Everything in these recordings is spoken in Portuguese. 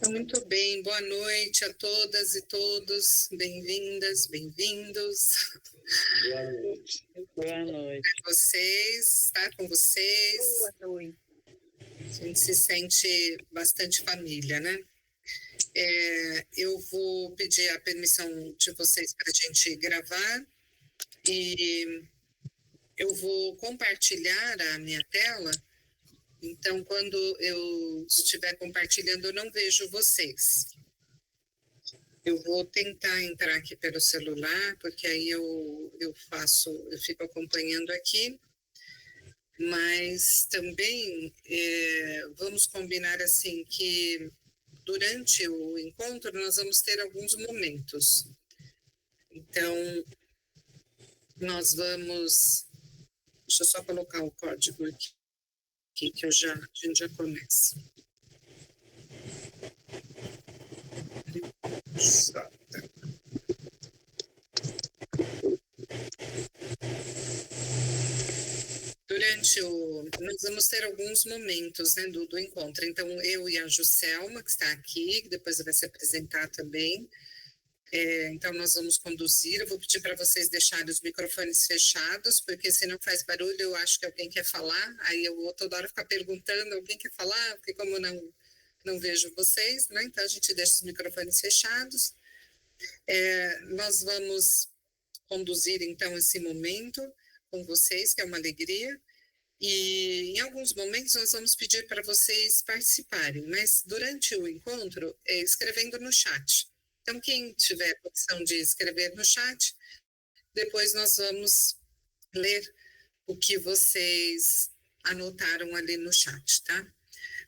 Muito bem, boa noite a todas e todos, bem-vindas, bem-vindos. Boa noite. Boa noite. Vocês, tá com vocês? Boa noite. A gente se sente bastante família, né? Eu vou pedir a permissão de vocês para a gente gravar e eu vou compartilhar a minha tela. Então, quando eu estiver compartilhando, eu não vejo vocês. Eu vou tentar entrar aqui pelo celular, porque aí eu fico acompanhando aqui, mas também vamos combinar assim que durante o encontro nós vamos ter alguns momentos. Então, nós vamos... Deixa eu só colocar o código aqui que a gente já começa. Nós vamos ter alguns momentos, né, do encontro. Então, eu e a Juscelma, que está aqui, que depois vai se apresentar também. Então, nós vamos conduzir. Eu vou pedir para vocês deixarem os microfones fechados, porque se não faz barulho, eu acho que alguém quer falar. Aí eu vou toda hora ficar perguntando, alguém quer falar? Porque como não vejo vocês, né? Então, a gente deixa os microfones fechados. Nós vamos conduzir, então, esse momento com vocês, que é uma alegria. E em alguns momentos nós vamos pedir para vocês participarem, mas durante o encontro, escrevendo no chat. Então, quem tiver a opção de escrever no chat, depois nós vamos ler o que vocês anotaram ali no chat, tá?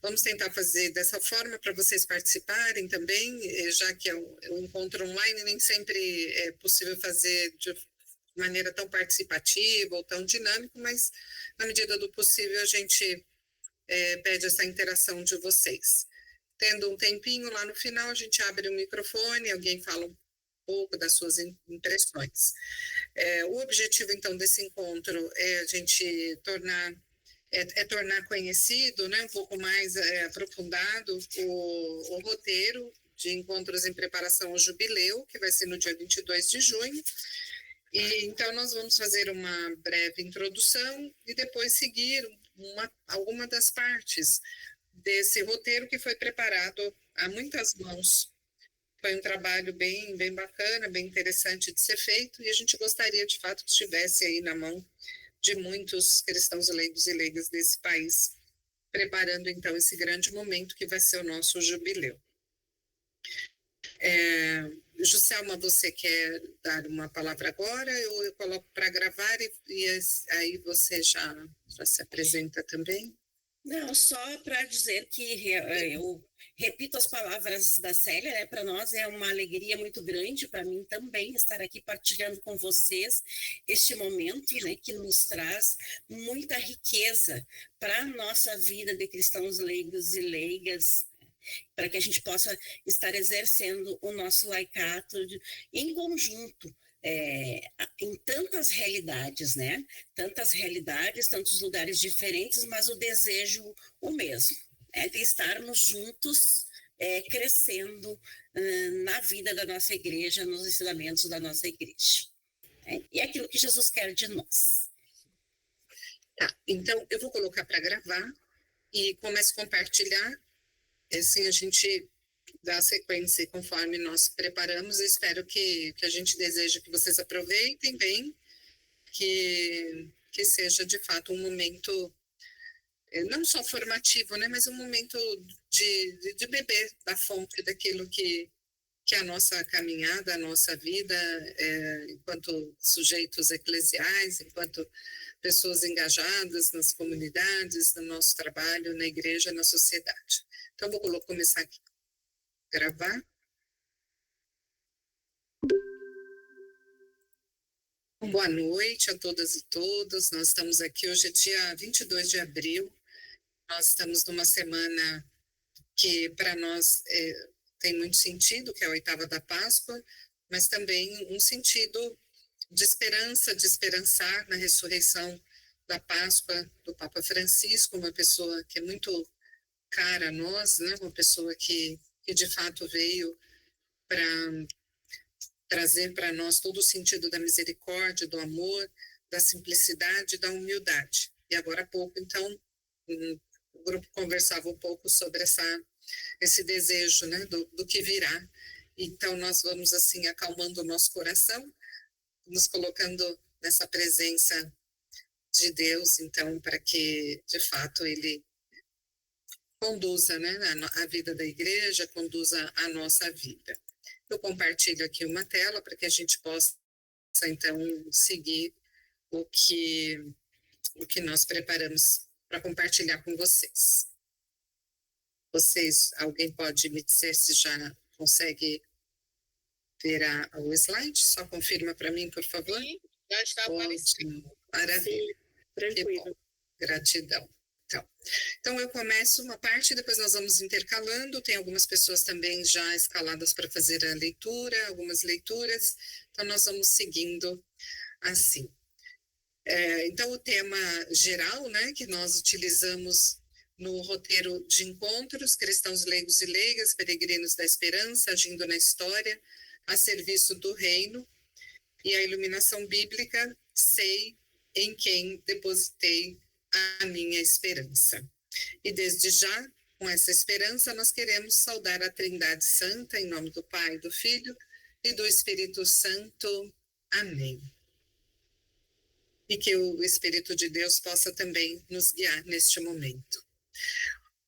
Vamos tentar fazer dessa forma para vocês participarem também, já que é o encontro online, nem sempre é possível fazer de maneira tão participativa ou tão dinâmica, mas na medida do possível a gente pede essa interação de vocês. Tendo um tempinho lá no final, a gente abre o microfone, alguém fala um pouco das suas impressões. O objetivo, então, desse encontro é a gente tornar conhecido, né, um pouco mais aprofundado o roteiro de encontros em preparação ao jubileu, que vai ser no dia 22 de junho. E, então, nós vamos fazer uma breve introdução e depois seguir alguma das partes desse roteiro que foi preparado a muitas mãos. Foi um trabalho bem bacana, bem interessante de ser feito, e a gente gostaria, de fato, que estivesse aí na mão de muitos cristãos leigos e leigas desse país, preparando, então, esse grande momento que vai ser o nosso jubileu. Juscelma, você quer dar uma palavra agora? Eu coloco para gravar e aí você já se apresenta também? Não, só para dizer que eu repito as palavras da Célia, né? Para nós é uma alegria muito grande, para mim também, estar aqui partilhando com vocês este momento, né, que nos traz muita riqueza para a nossa vida de cristãos leigos e leigas, para que a gente possa estar exercendo o nosso laicato em conjunto, em tantas realidades, né? Tantas realidades, tantos lugares diferentes, mas o desejo o mesmo, de estarmos juntos, crescendo na vida da nossa igreja, nos ensinamentos da nossa igreja. E é aquilo que Jesus quer de nós. Tá, então eu vou colocar para gravar e começo a compartilhar. Assim a gente dá sequência conforme nós preparamos. Eu espero que a gente deseja que vocês aproveitem bem, que seja de fato um momento não só formativo, né, mas um momento de beber da fonte daquilo que a nossa caminhada, a nossa vida, enquanto sujeitos eclesiais, enquanto pessoas engajadas nas comunidades, no nosso trabalho, na igreja, na sociedade. Então, vou começar aqui a gravar. Boa noite a todas e todos. Nós estamos aqui, hoje é dia 22 de abril. Nós estamos numa semana que, para nós, tem muito sentido, que é a oitava da Páscoa, mas também um sentido de esperança, de esperançar na ressurreição da Páscoa do Papa Francisco, uma pessoa que é muito cara a nós, né? Uma pessoa que que de fato veio para trazer para nós todo o sentido da misericórdia, do amor, da simplicidade, da humildade. E agora há pouco, então, o grupo conversava um pouco sobre esse desejo, né, do que virá. Então, nós vamos, assim, acalmando o nosso coração, nos colocando nessa presença de Deus, então, para que, de fato, Ele conduza, né, a vida da igreja, conduza a nossa vida. Eu compartilho aqui uma tela para que a gente possa, então, seguir o que nós preparamos para compartilhar com vocês. Alguém pode me dizer se já consegue ver o slide? Só confirma para mim, por favor. Sim, já está aparecendo. Maravilha. Sim, tranquilo. Gratidão. Então, eu começo uma parte, depois nós vamos intercalando. Tem algumas pessoas também já escaladas para fazer a leitura, algumas leituras. Então, nós vamos seguindo assim. Então, o tema geral, né, que nós utilizamos no roteiro de encontros, cristãos leigos e leigas, peregrinos da esperança, agindo na história, a serviço do reino, e a iluminação bíblica, sei em quem depositei a minha esperança. E desde já, com essa esperança, nós queremos saudar a Trindade Santa, em nome do Pai, do Filho e do Espírito Santo. Amém. E que o Espírito de Deus possa também nos guiar neste momento.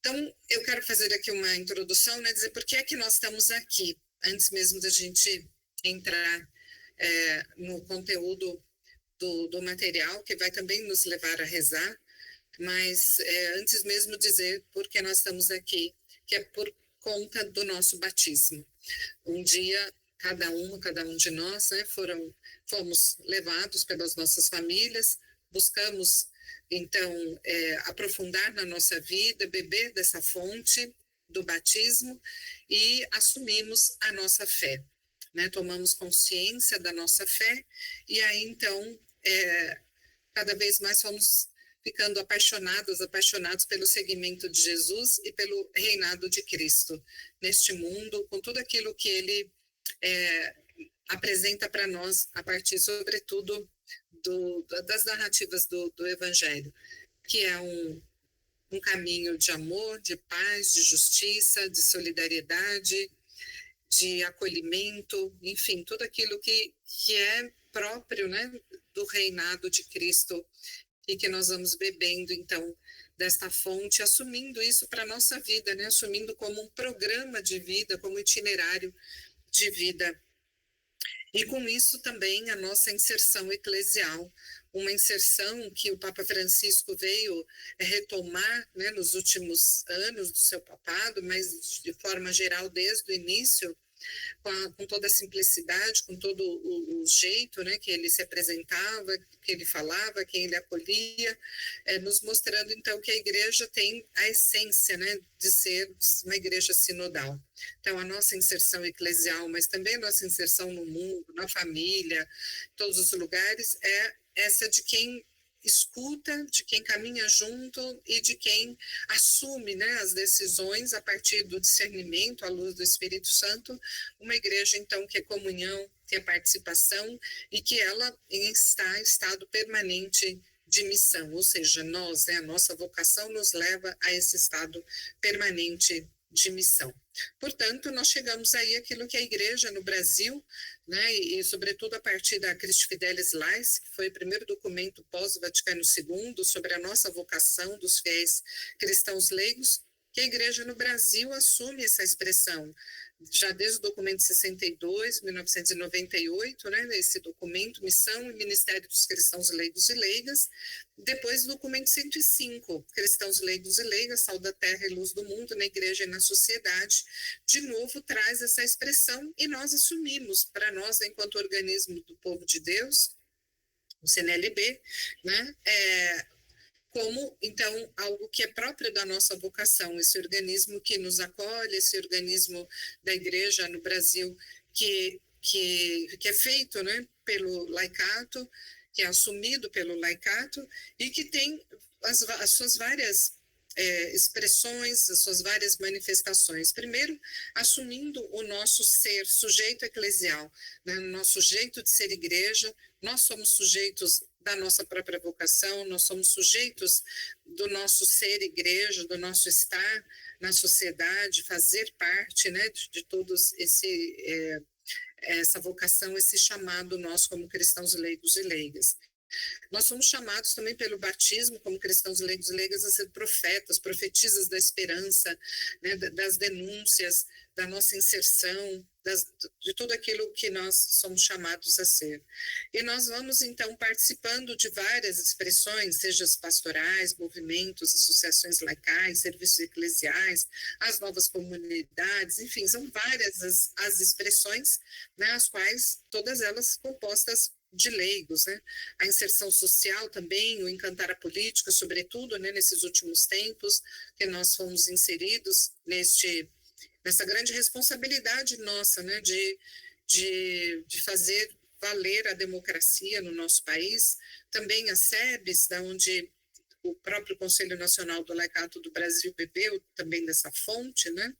Então, eu quero fazer aqui uma introdução, né, dizer por que é que nós estamos aqui, antes mesmo da gente entrar no conteúdo do material, que vai também nos levar a rezar, mas antes mesmo dizer por que nós estamos aqui, que é por conta do nosso batismo. Um dia, cada um de nós, né, fomos levados pelas nossas famílias, buscamos, então, aprofundar na nossa vida, beber dessa fonte do batismo e assumimos a nossa fé, né? Tomamos consciência da nossa fé e aí, então, cada vez mais fomos ficando apaixonados pelo seguimento de Jesus e pelo reinado de Cristo neste mundo, com tudo aquilo que Ele apresenta para nós, a partir, sobretudo, das narrativas do Evangelho, que é um caminho de amor, de paz, de justiça, de solidariedade, de acolhimento, enfim, tudo aquilo que é próprio, né, do reinado de Cristo, e que nós vamos bebendo, então, desta fonte, assumindo isso para a nossa vida, né, assumindo como um programa de vida, como itinerário de vida. E com isso também a nossa inserção eclesial, uma inserção que o Papa Francisco veio retomar, né, nos últimos anos do seu papado, mas de forma geral desde o início, com toda a simplicidade, com todo o jeito, né, que ele se apresentava, que ele falava, quem ele acolhia, nos mostrando então que a igreja tem a essência, né, de ser uma igreja sinodal. Então a nossa inserção eclesial, mas também a nossa inserção no mundo, na família, todos os lugares, é essa de quem escuta, de quem caminha junto e de quem assume, né, as decisões a partir do discernimento, à luz do Espírito Santo, uma igreja, então, que é comunhão, que é participação e que ela está em estado permanente de missão, ou seja, nós, né, a nossa vocação nos leva a esse estado permanente de missão. Portanto, nós chegamos aí àquilo que a igreja no Brasil, né, e sobretudo a partir da Christi Fidelis Lais, que foi o primeiro documento pós-Vaticano II sobre a nossa vocação dos fiéis cristãos leigos, que a igreja no Brasil assume essa expressão, já desde o documento 62, 1998, né, esse documento, Missão e Ministério dos Cristãos Leigos e Leigas, depois do documento 105, Cristãos Leigos e Leigas, Sal da Terra e Luz do Mundo, na Igreja e na Sociedade, de novo traz essa expressão e nós assumimos, para nós, enquanto organismo do povo de Deus, o CNLB, né, como, então, algo que é próprio da nossa vocação, esse organismo que nos acolhe, esse organismo da igreja no Brasil que é feito, né, pelo laicato, que é assumido pelo laicato e que tem as suas várias expressões, as suas várias manifestações. Primeiro, assumindo o nosso ser sujeito eclesial, né, o nosso jeito de ser igreja. Nós somos sujeitos da nossa própria vocação, nós somos sujeitos do nosso ser igreja, do nosso estar na sociedade, fazer parte, né, de todos essa vocação, esse chamado nosso como cristãos leigos e leigas. Nós somos chamados também pelo batismo, como cristãos leigos e leigas, a ser profetas, profetisas da esperança, né, das denúncias, da nossa inserção, de tudo aquilo que nós somos chamados a ser. E nós vamos, então, participando de várias expressões, seja as pastorais, movimentos, associações laicais, serviços eclesiais, as novas comunidades, enfim, são várias as expressões, né, as quais, todas elas compostas de leigos, né? A inserção social também, o encantar a política, sobretudo, né, nesses últimos tempos, que nós fomos inseridos nessa grande responsabilidade nossa, né, de fazer valer a democracia no nosso país, também as SEBs, da onde o próprio Conselho Nacional do Laicato do Brasil bebeu também dessa fonte, né?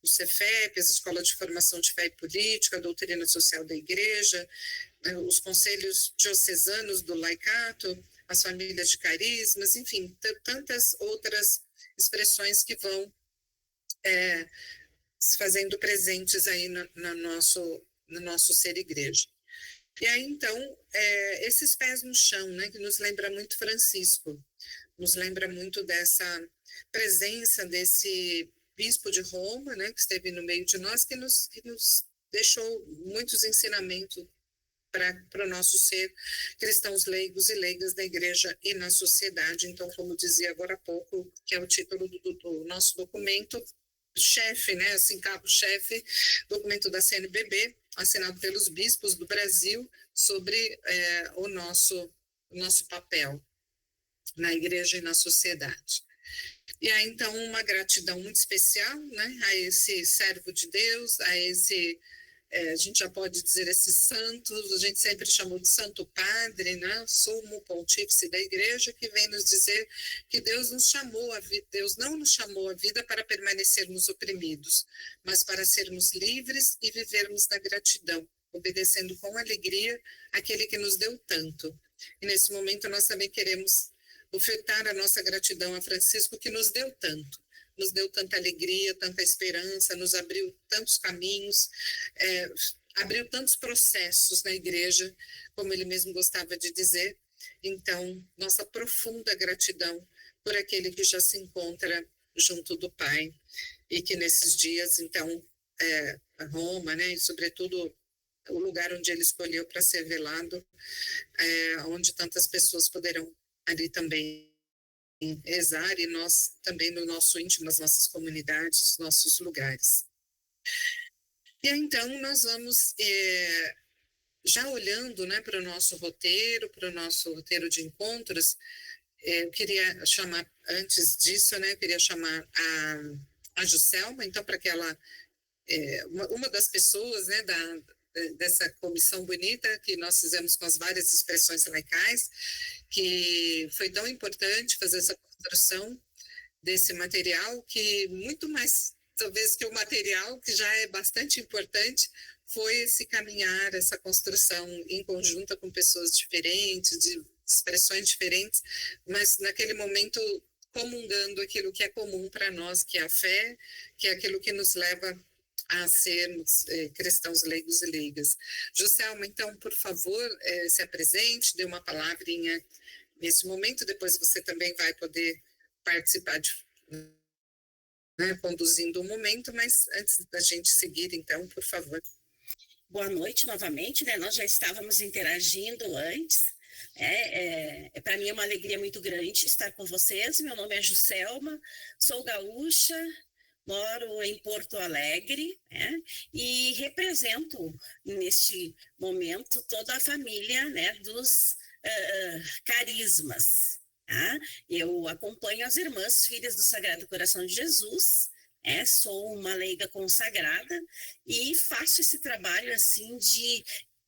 O Cefep, as escolas de formação de fé e política, a doutrina social da igreja, os conselhos diocesanos do laicato, as famílias de carismas, enfim, tantas outras expressões que vão se fazendo presentes aí no nosso ser igreja. E aí, então, esses pés no chão, né, que nos lembra muito Francisco, nos lembra muito dessa presença desse bispo de Roma, né, que esteve no meio de nós, que nos deixou muitos ensinamentos para o nosso ser cristãos leigos e leigas da igreja e na sociedade. Então, como dizia agora há pouco, que é o título do nosso documento, chefe, né, assim, cabo-chefe, documento da CNBB, assinado pelos bispos do Brasil, sobre o nosso papel na igreja e na sociedade. E aí, então, uma gratidão muito especial, né, a esse servo de Deus, a esse, a gente já pode dizer esses santos, a gente sempre chamou de Santo Padre, né, sumo pontífice da igreja, que vem nos dizer que Deus nos chamou a vida, Deus não nos chamou a vida para permanecermos oprimidos, mas para sermos livres e vivermos na gratidão, obedecendo com alegria aquele que nos deu tanto. E nesse momento nós também queremos ofertar a nossa gratidão a Francisco, que nos deu tanto. Nos deu tanta alegria, tanta esperança, nos abriu tantos caminhos, abriu tantos processos na igreja, como ele mesmo gostava de dizer. Então, nossa profunda gratidão por aquele que já se encontra junto do Pai, e que nesses dias, então, Roma, né, e sobretudo o lugar onde ele escolheu para ser velado, onde tantas pessoas poderão ali também rezar, e nós também no nosso íntimo, nas nossas comunidades, nos nossos lugares. E aí, então, nós vamos já olhando, né, para o nosso roteiro de encontros. Eu queria chamar, antes disso, né, eu queria chamar a Juscelma, então, para que ela, uma das pessoas, né, dessa comissão bonita que nós fizemos com as várias expressões laicais, que foi tão importante fazer essa construção desse material, que muito mais, talvez, que o material, que já é bastante importante, foi esse caminhar, essa construção em conjunto com pessoas diferentes, de expressões diferentes, mas naquele momento comungando aquilo que é comum para nós, que é a fé, que é aquilo que nos leva a sermos cristãos leigos e leigas. Juscelma, então, por favor, se apresente, dê uma palavrinha nesse momento, depois você também vai poder participar conduzindo o momento, mas antes da gente seguir, então, por favor. Boa noite novamente, né? Nós já estávamos interagindo antes. Para mim é uma alegria muito grande estar com vocês. Meu nome é Juscelma, sou gaúcha, moro em Porto Alegre, né, e represento neste momento toda a família, né, dos carismas. Tá? Eu acompanho as irmãs filhas do Sagrado Coração de Jesus, sou uma leiga consagrada e faço esse trabalho assim de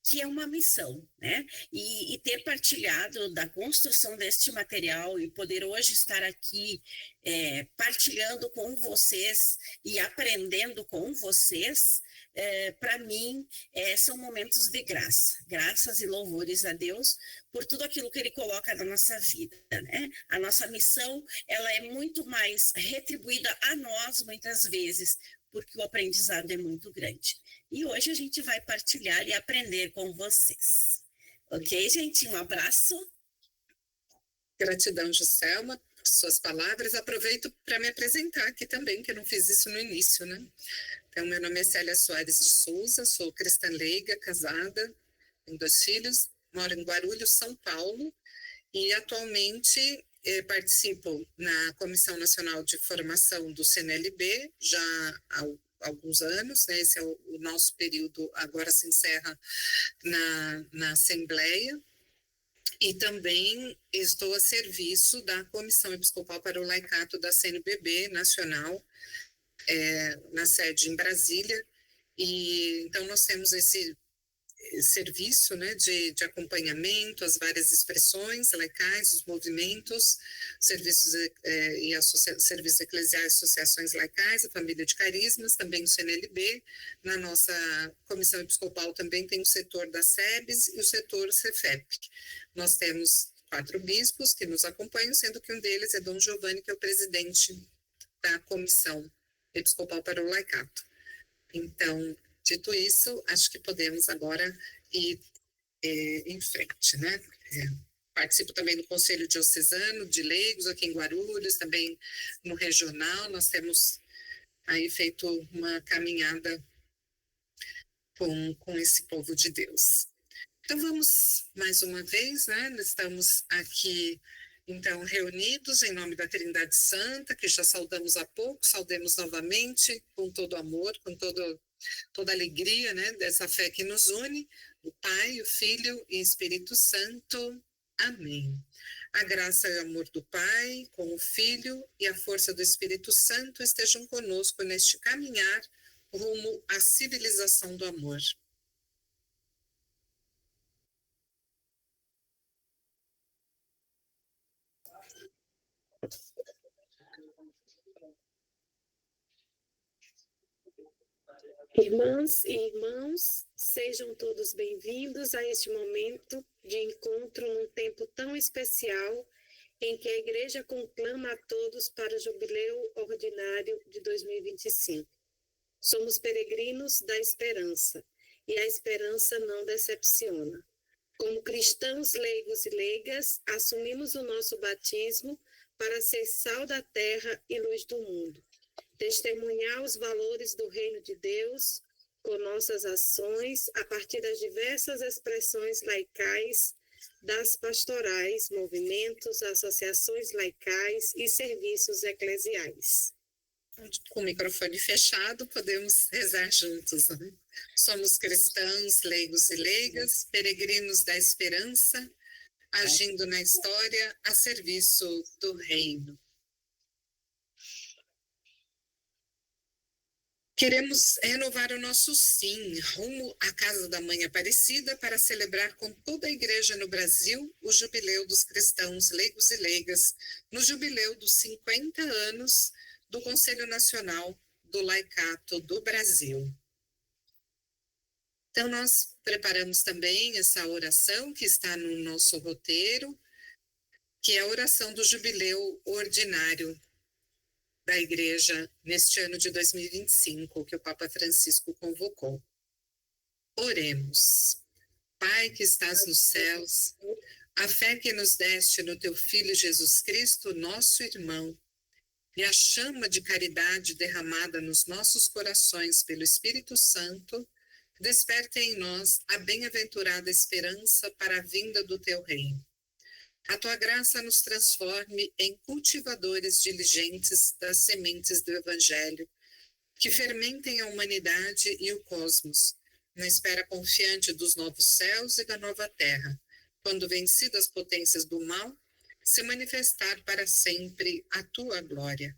que é uma missão, né? E ter partilhado da construção deste material e poder hoje estar aqui partilhando com vocês e aprendendo com vocês, para mim, são momentos de graça, graças e louvores a Deus por tudo aquilo que Ele coloca na nossa vida, né? A nossa missão, ela é muito mais retribuída a nós, muitas vezes, porque o aprendizado é muito grande. E hoje a gente vai partilhar e aprender com vocês. Ok, gente? Um abraço. Gratidão, Juscelma, por suas palavras. Aproveito para me apresentar aqui também, que eu não fiz isso no início, né? Então, meu nome é Célia Soares de Souza, sou cristã leiga, casada, tenho 2 filhos, moro em Guarulhos, São Paulo, e atualmente participo na Comissão Nacional de Formação do CNLB, já há alguns anos, né? Esse é o nosso período, agora se encerra na Assembleia, e também estou a serviço da Comissão Episcopal para o Laicato da CNBB Nacional, na sede em Brasília, e então nós temos esse serviço, né, de acompanhamento, as várias expressões laicais, os movimentos, serviços serviços eclesiais, associações laicais, a família de carismas, também o CNLB. Na nossa comissão episcopal também tem o setor da SEBS e o setor CEFEP. Nós temos 4 bispos que nos acompanham, sendo que um deles é Dom Giovanni, que é o presidente da comissão episcopal para o laicato. Então, dito isso, acho que podemos agora ir em frente, né? Participo também do Conselho Diocesano de Leigos aqui em Guarulhos, também no regional. Nós temos aí feito uma caminhada com esse povo de Deus. Então, vamos mais uma vez, né? Estamos aqui, então, reunidos em nome da Trindade Santa, que já saudamos há pouco, saudemos novamente com todo amor, com toda a alegria, né, dessa fé que nos une, o Pai, o Filho e o Espírito Santo. Amém. A graça e o amor do Pai, com o Filho e a força do Espírito Santo estejam conosco neste caminhar rumo à civilização do amor. Irmãs e irmãos, sejam todos bem-vindos a este momento de encontro num tempo tão especial em que a Igreja conclama a todos para o Jubileu Ordinário de 2025. Somos peregrinos da esperança e a esperança não decepciona. Como cristãos leigos e leigas, assumimos o nosso batismo para ser sal da terra e luz do mundo. Testemunhar os valores do reino de Deus com nossas ações a partir das diversas expressões laicais das pastorais, movimentos, associações laicais e serviços eclesiais. Com o microfone fechado, podemos rezar juntos, né? Somos cristãos, leigos e leigas, peregrinos da esperança, agindo na história a serviço do reino. Queremos renovar o nosso sim, rumo à Casa da Mãe Aparecida, para celebrar com toda a Igreja no Brasil o Jubileu dos Cristãos Leigos e Leigas, no Jubileu dos 50 anos do Conselho Nacional do Laicato do Brasil. Então, nós preparamos também essa oração que está no nosso roteiro, que é a oração do Jubileu Ordinário da Igreja neste ano de 2025, que o Papa Francisco convocou. Oremos. Pai que estás nos céus, a fé que nos deste no teu Filho Jesus Cristo, nosso irmão, e a chama de caridade derramada nos nossos corações pelo Espírito Santo, desperta em nós a bem-aventurada esperança para a vinda do teu reino. A tua graça nos transforme em cultivadores diligentes das sementes do Evangelho, que fermentem a humanidade e o cosmos, na espera confiante dos novos céus e da nova terra, quando vencidas as potências do mal, se manifestar para sempre a tua glória.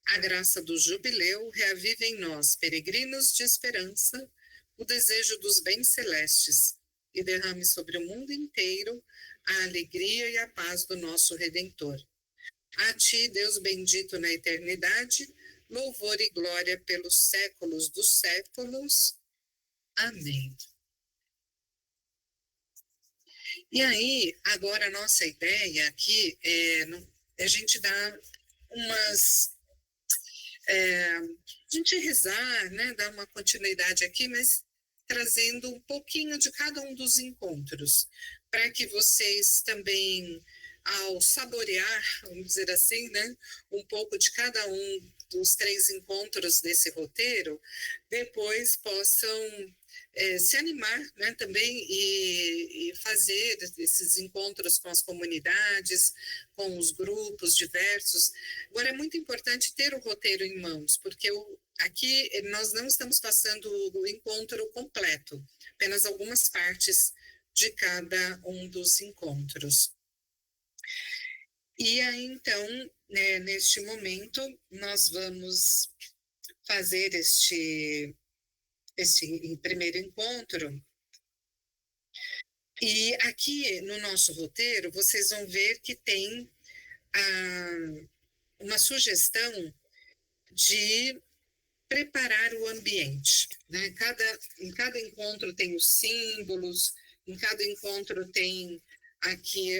A graça do jubileu reaviva em nós, peregrinos de esperança, o desejo dos bens celestes, e derrame sobre o mundo inteiro a alegria e a paz do nosso Redentor. A ti, Deus bendito na eternidade, louvor e glória pelos séculos dos séculos. Amém. E aí, agora a nossa ideia aqui é a gente dar umas... a gente rezar, né, dar uma continuidade aqui, mas trazendo um pouquinho de cada um dos encontros, para que vocês também, ao saborear, vamos dizer assim, né, um pouco de cada um dos 3 encontros desse roteiro, depois possam se animar, né, também e fazer esses encontros com as comunidades, com os grupos diversos. Agora, é muito importante ter o roteiro em mãos, porque aqui nós não estamos passando o encontro completo, apenas algumas partes de cada um dos encontros. E aí, então, né, neste momento, nós vamos fazer este primeiro encontro. E aqui no nosso roteiro, vocês vão ver que tem uma sugestão de preparar o ambiente, né? Em cada encontro tem os símbolos, em cada encontro tem aqui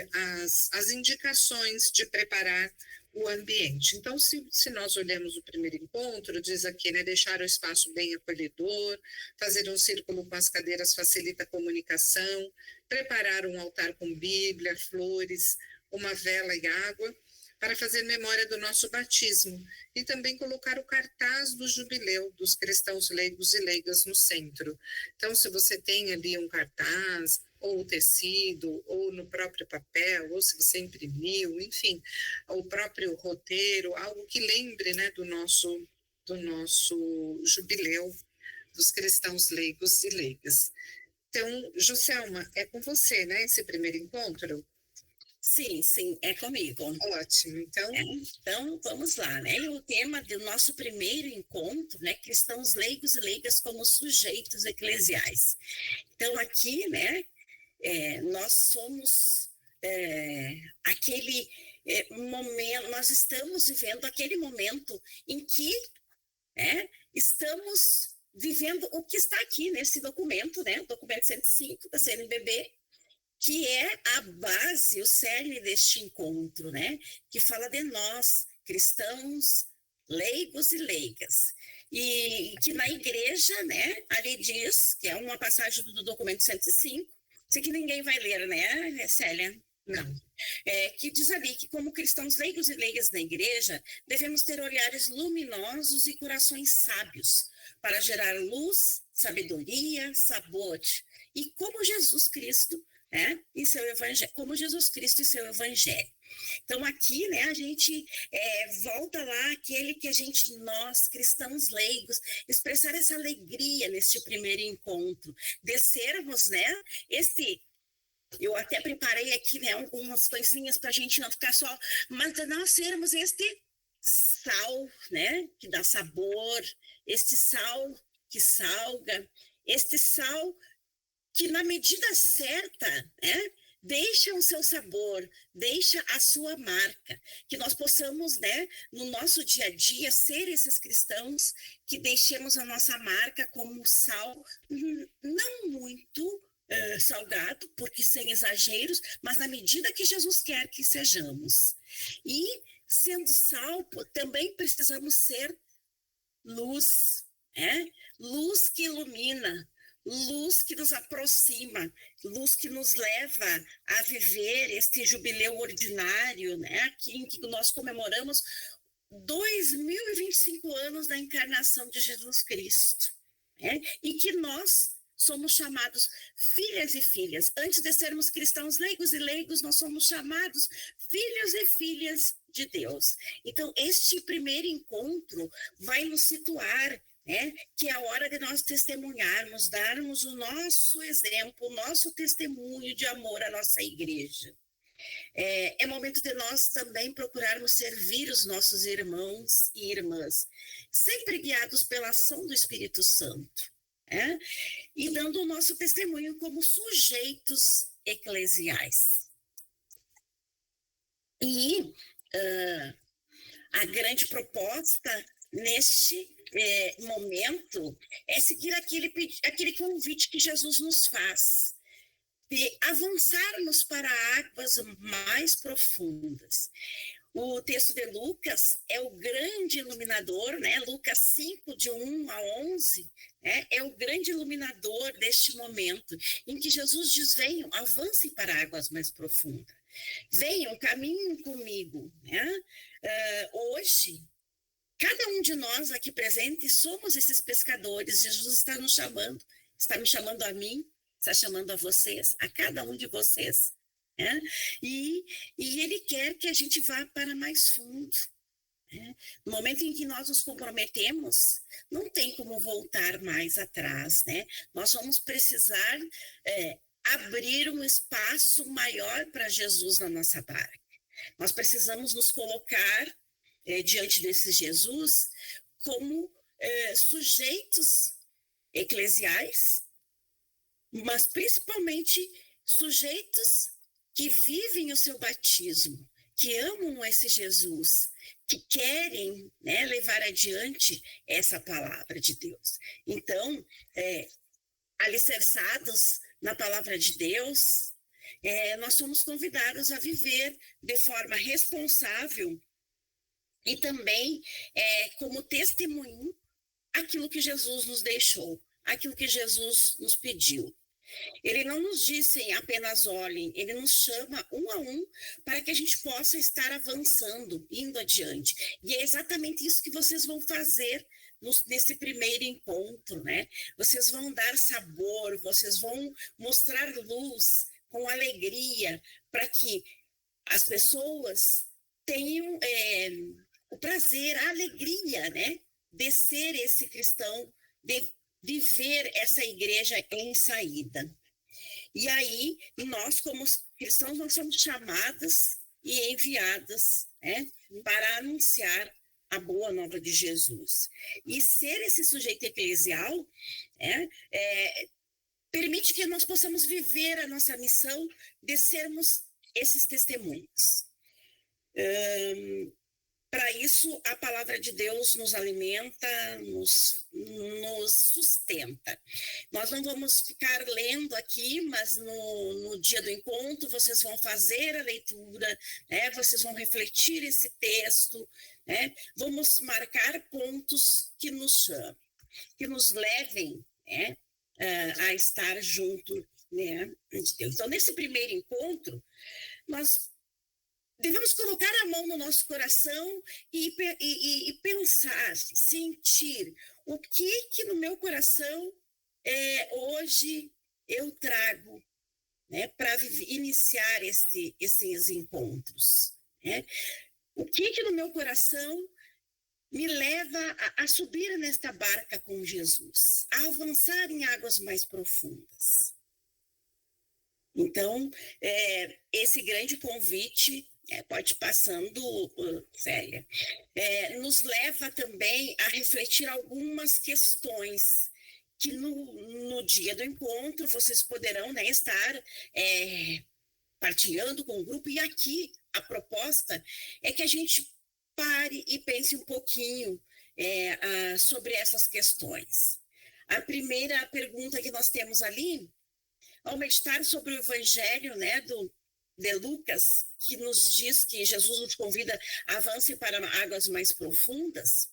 as indicações de preparar o ambiente. Então, se nós olhamos o primeiro encontro, diz aqui, né, deixar o espaço bem acolhedor, fazer um círculo com as cadeiras facilita a comunicação, preparar um altar com Bíblia, flores, uma vela e água, para fazer memória do nosso batismo, e também colocar o cartaz do jubileu dos cristãos leigos e leigas no centro. Então, se você tem ali um cartaz, ou o tecido, ou no próprio papel, ou se você imprimiu, enfim, o próprio roteiro, algo que lembre, né, do nosso jubileu dos cristãos leigos e leigas. Então, Joselma, é com você, né, esse primeiro encontro? Sim, é comigo. Ótimo, então... Então, vamos lá, né? O tema do nosso primeiro encontro, né? Cristãos leigos e leigas como sujeitos eclesiais. Então, aqui, né? Nós somos aquele momento, nós estamos vivendo aquele momento em que estamos vivendo o que está aqui nesse documento, né? O documento 105 da CNBB, que é a base, o cerne deste encontro, né? Que fala de nós, cristãos, leigos e leigas. E que na igreja, né, ali diz, que é uma passagem do documento 105, sei que ninguém vai ler, né, Célia? Não. Que diz ali que, como cristãos leigos e leigas na igreja, devemos ter olhares luminosos e corações sábios, para gerar luz, sabedoria, sabor. E como Jesus Cristo, e seu evangelho, como Jesus Cristo e seu evangelho. Então, aqui, né, a gente volta lá aquele que nós, cristãos leigos, expressar essa alegria neste primeiro encontro, descermos, né, eu até preparei aqui, né, algumas coisinhas para a gente não ficar só, mas nós sermos este sal, né, que dá sabor, este sal que salga, este sal que na medida certa, deixa o seu sabor, deixa a sua marca, que nós possamos, né, no nosso dia a dia, ser esses cristãos que deixemos a nossa marca como sal, não muito salgado, porque sem exageros, mas na medida que Jesus quer que sejamos. E, sendo sal, também precisamos ser luz, luz que ilumina, luz que nos aproxima, luz que nos leva a viver este jubileu ordinário, né? Aqui em que nós comemoramos 2025 anos da encarnação de Jesus Cristo, e que nós somos chamados filhas e filhas. Antes de sermos cristãos leigos e leigos, nós somos chamados filhos e filhas de Deus. Então, este primeiro encontro vai nos situar, que é a hora de nós testemunharmos, darmos o nosso exemplo, o nosso testemunho de amor à nossa igreja. É momento de nós também procurarmos servir os nossos irmãos e irmãs, sempre guiados pela ação do Espírito Santo. e dando o nosso testemunho como sujeitos eclesiais. E a grande proposta neste momento é seguir aquele convite que Jesus nos faz, de avançarmos para águas mais profundas. O texto de Lucas é o grande iluminador, né? Lucas 5, de 1 a 11, né? É o grande iluminador deste momento, em que Jesus diz: venham, avancem para águas mais profundas. Venham, caminhem comigo, né? Hoje, cada um de nós aqui presentes somos esses pescadores. Jesus está nos chamando, está me chamando a mim, está chamando a vocês, a cada um de vocês. Né? E Ele quer que a gente vá para mais fundo. Né? No momento em que nós nos comprometemos, não tem como voltar mais atrás. Né? Nós vamos precisar abrir um espaço maior para Jesus na nossa barca. Nós precisamos nos colocar diante desse Jesus como sujeitos eclesiais, mas principalmente sujeitos que vivem o seu batismo, que amam esse Jesus, que querem, né, levar adiante essa palavra de Deus. Então, alicerçados na palavra de Deus, nós somos convidados a viver de forma responsável e também como testemunho aquilo que Jesus nos deixou, aquilo que Jesus nos pediu. Ele não nos disse apenas olhem, ele nos chama um a um para que a gente possa estar avançando, indo adiante. E é exatamente isso que vocês vão fazer nesse primeiro encontro, né? Vocês vão dar sabor, vocês vão mostrar luz com alegria para que as pessoas tenham o prazer, a alegria, né? De ser esse cristão, de viver essa igreja em saída. E aí, nós como cristãos, nós somos chamadas e enviadas, né, para anunciar a boa nova de Jesus. E ser esse sujeito eclesial permite que nós possamos viver a nossa missão de sermos esses testemunhos. Para isso, a palavra de Deus nos alimenta, nos sustenta. Nós não vamos ficar lendo aqui, mas no dia do encontro vocês vão fazer a leitura, né? Vocês vão refletir esse texto, né? Vamos marcar pontos que nos chamem, que nos levem, né, a estar junto, né, de Deus. Então, nesse primeiro encontro, nós devemos colocar a mão no nosso coração e pensar, entir o que no meu coração hoje eu trago, né, para iniciar esses encontros. Né? O que no meu coração me leva a subir nesta barca com Jesus, a avançar em águas mais profundas. Então, esse grande convite, pode ir passando, Célia, nos leva também a refletir algumas questões que no dia do encontro vocês poderão, né, estar partilhando com o grupo. E aqui a proposta é que a gente pare e pense um pouquinho sobre essas questões. A primeira pergunta que nós temos ali, ao meditar sobre o Evangelho, né, de Lucas, que nos diz que Jesus nos convida a avance para águas mais profundas,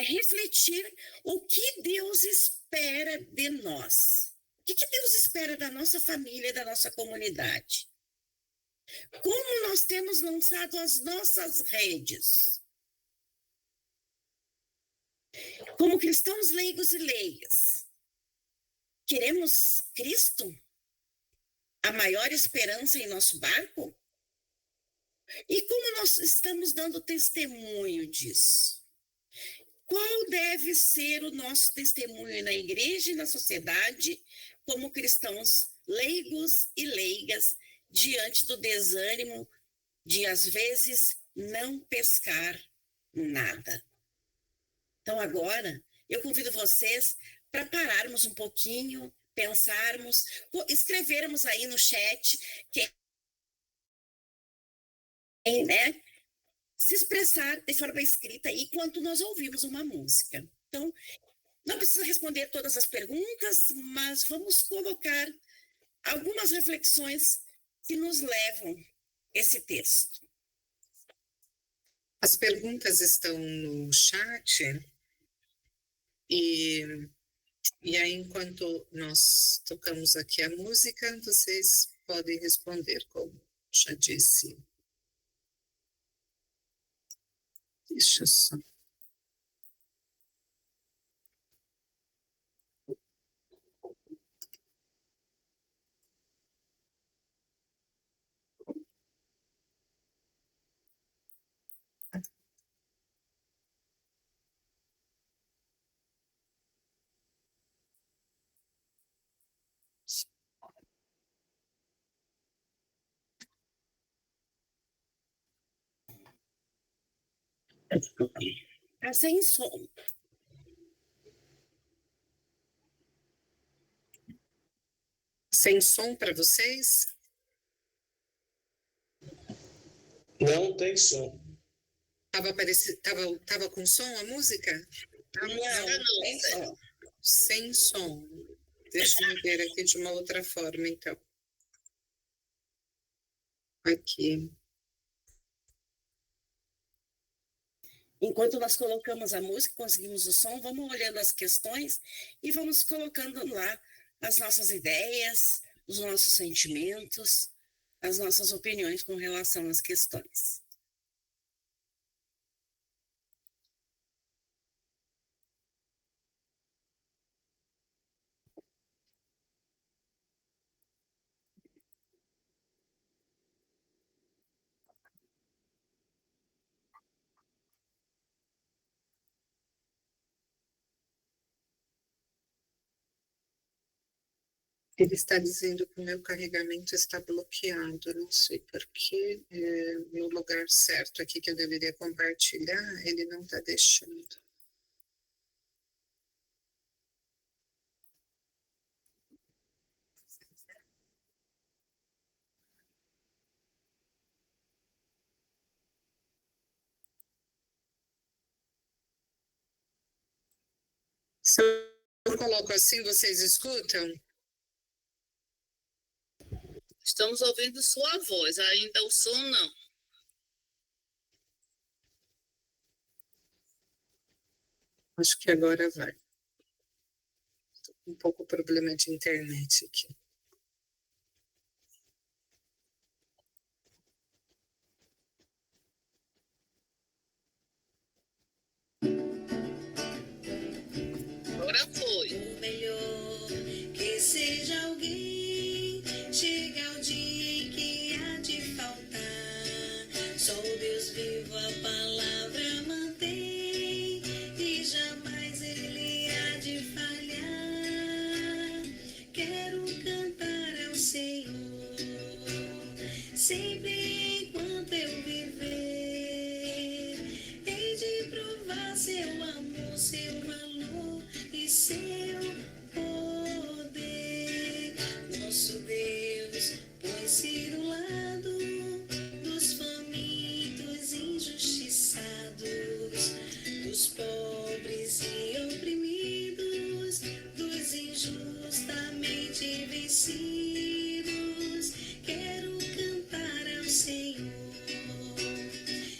refletir o que Deus espera de nós. O que Deus espera da nossa família, da nossa comunidade? Como nós temos lançado as nossas redes? Como cristãos leigos e leigas, queremos Cristo? A maior esperança em nosso barco? E como nós estamos dando testemunho disso? Qual deve ser o nosso testemunho na igreja e na sociedade, como cristãos leigos e leigas, diante do desânimo de, às vezes, não pescar nada? Então, agora, eu convido vocês para pararmos um pouquinho, pensarmos, escrevermos aí no chat, né, se expressar de forma escrita aí enquanto nós ouvimos uma música. Então, não precisa responder todas as perguntas, mas vamos colocar algumas reflexões que nos levam a esse texto. As perguntas estão no chat e aí, enquanto nós tocamos aqui a música, vocês podem responder, como já disse. Deixa eu só. Tá sem som. Sem som para vocês? Não tem som. Tava com som a música? Não, sem som. Sem som. Deixa eu ver aqui de uma outra forma, então. Aqui. Enquanto nós colocamos a música, conseguimos o som, vamos olhando as questões e vamos colocando lá as nossas ideias, os nossos sentimentos, as nossas opiniões com relação às questões. Ele está dizendo que o meu carregamento está bloqueado. Não sei porquê. No lugar certo aqui que eu deveria compartilhar, ele não está deixando. Se eu coloco assim, vocês escutam? Estamos ouvindo sua voz, ainda o som não. Acho que agora vai. Tô com um pouco problema de internet aqui. Agora foi. O melhor que seja alguém, chega o dia em que há de faltar. Sou Deus vivo, a palavra mantém, e jamais ele há de falhar. Quero cantar ao Senhor, sempre enquanto eu viver, hei de provar seu amor, seu valor e seu poder. Nosso Deus põe-se do lado dos famintos, injustiçados, dos pobres e oprimidos, dos injustamente vencidos. Quero cantar ao Senhor,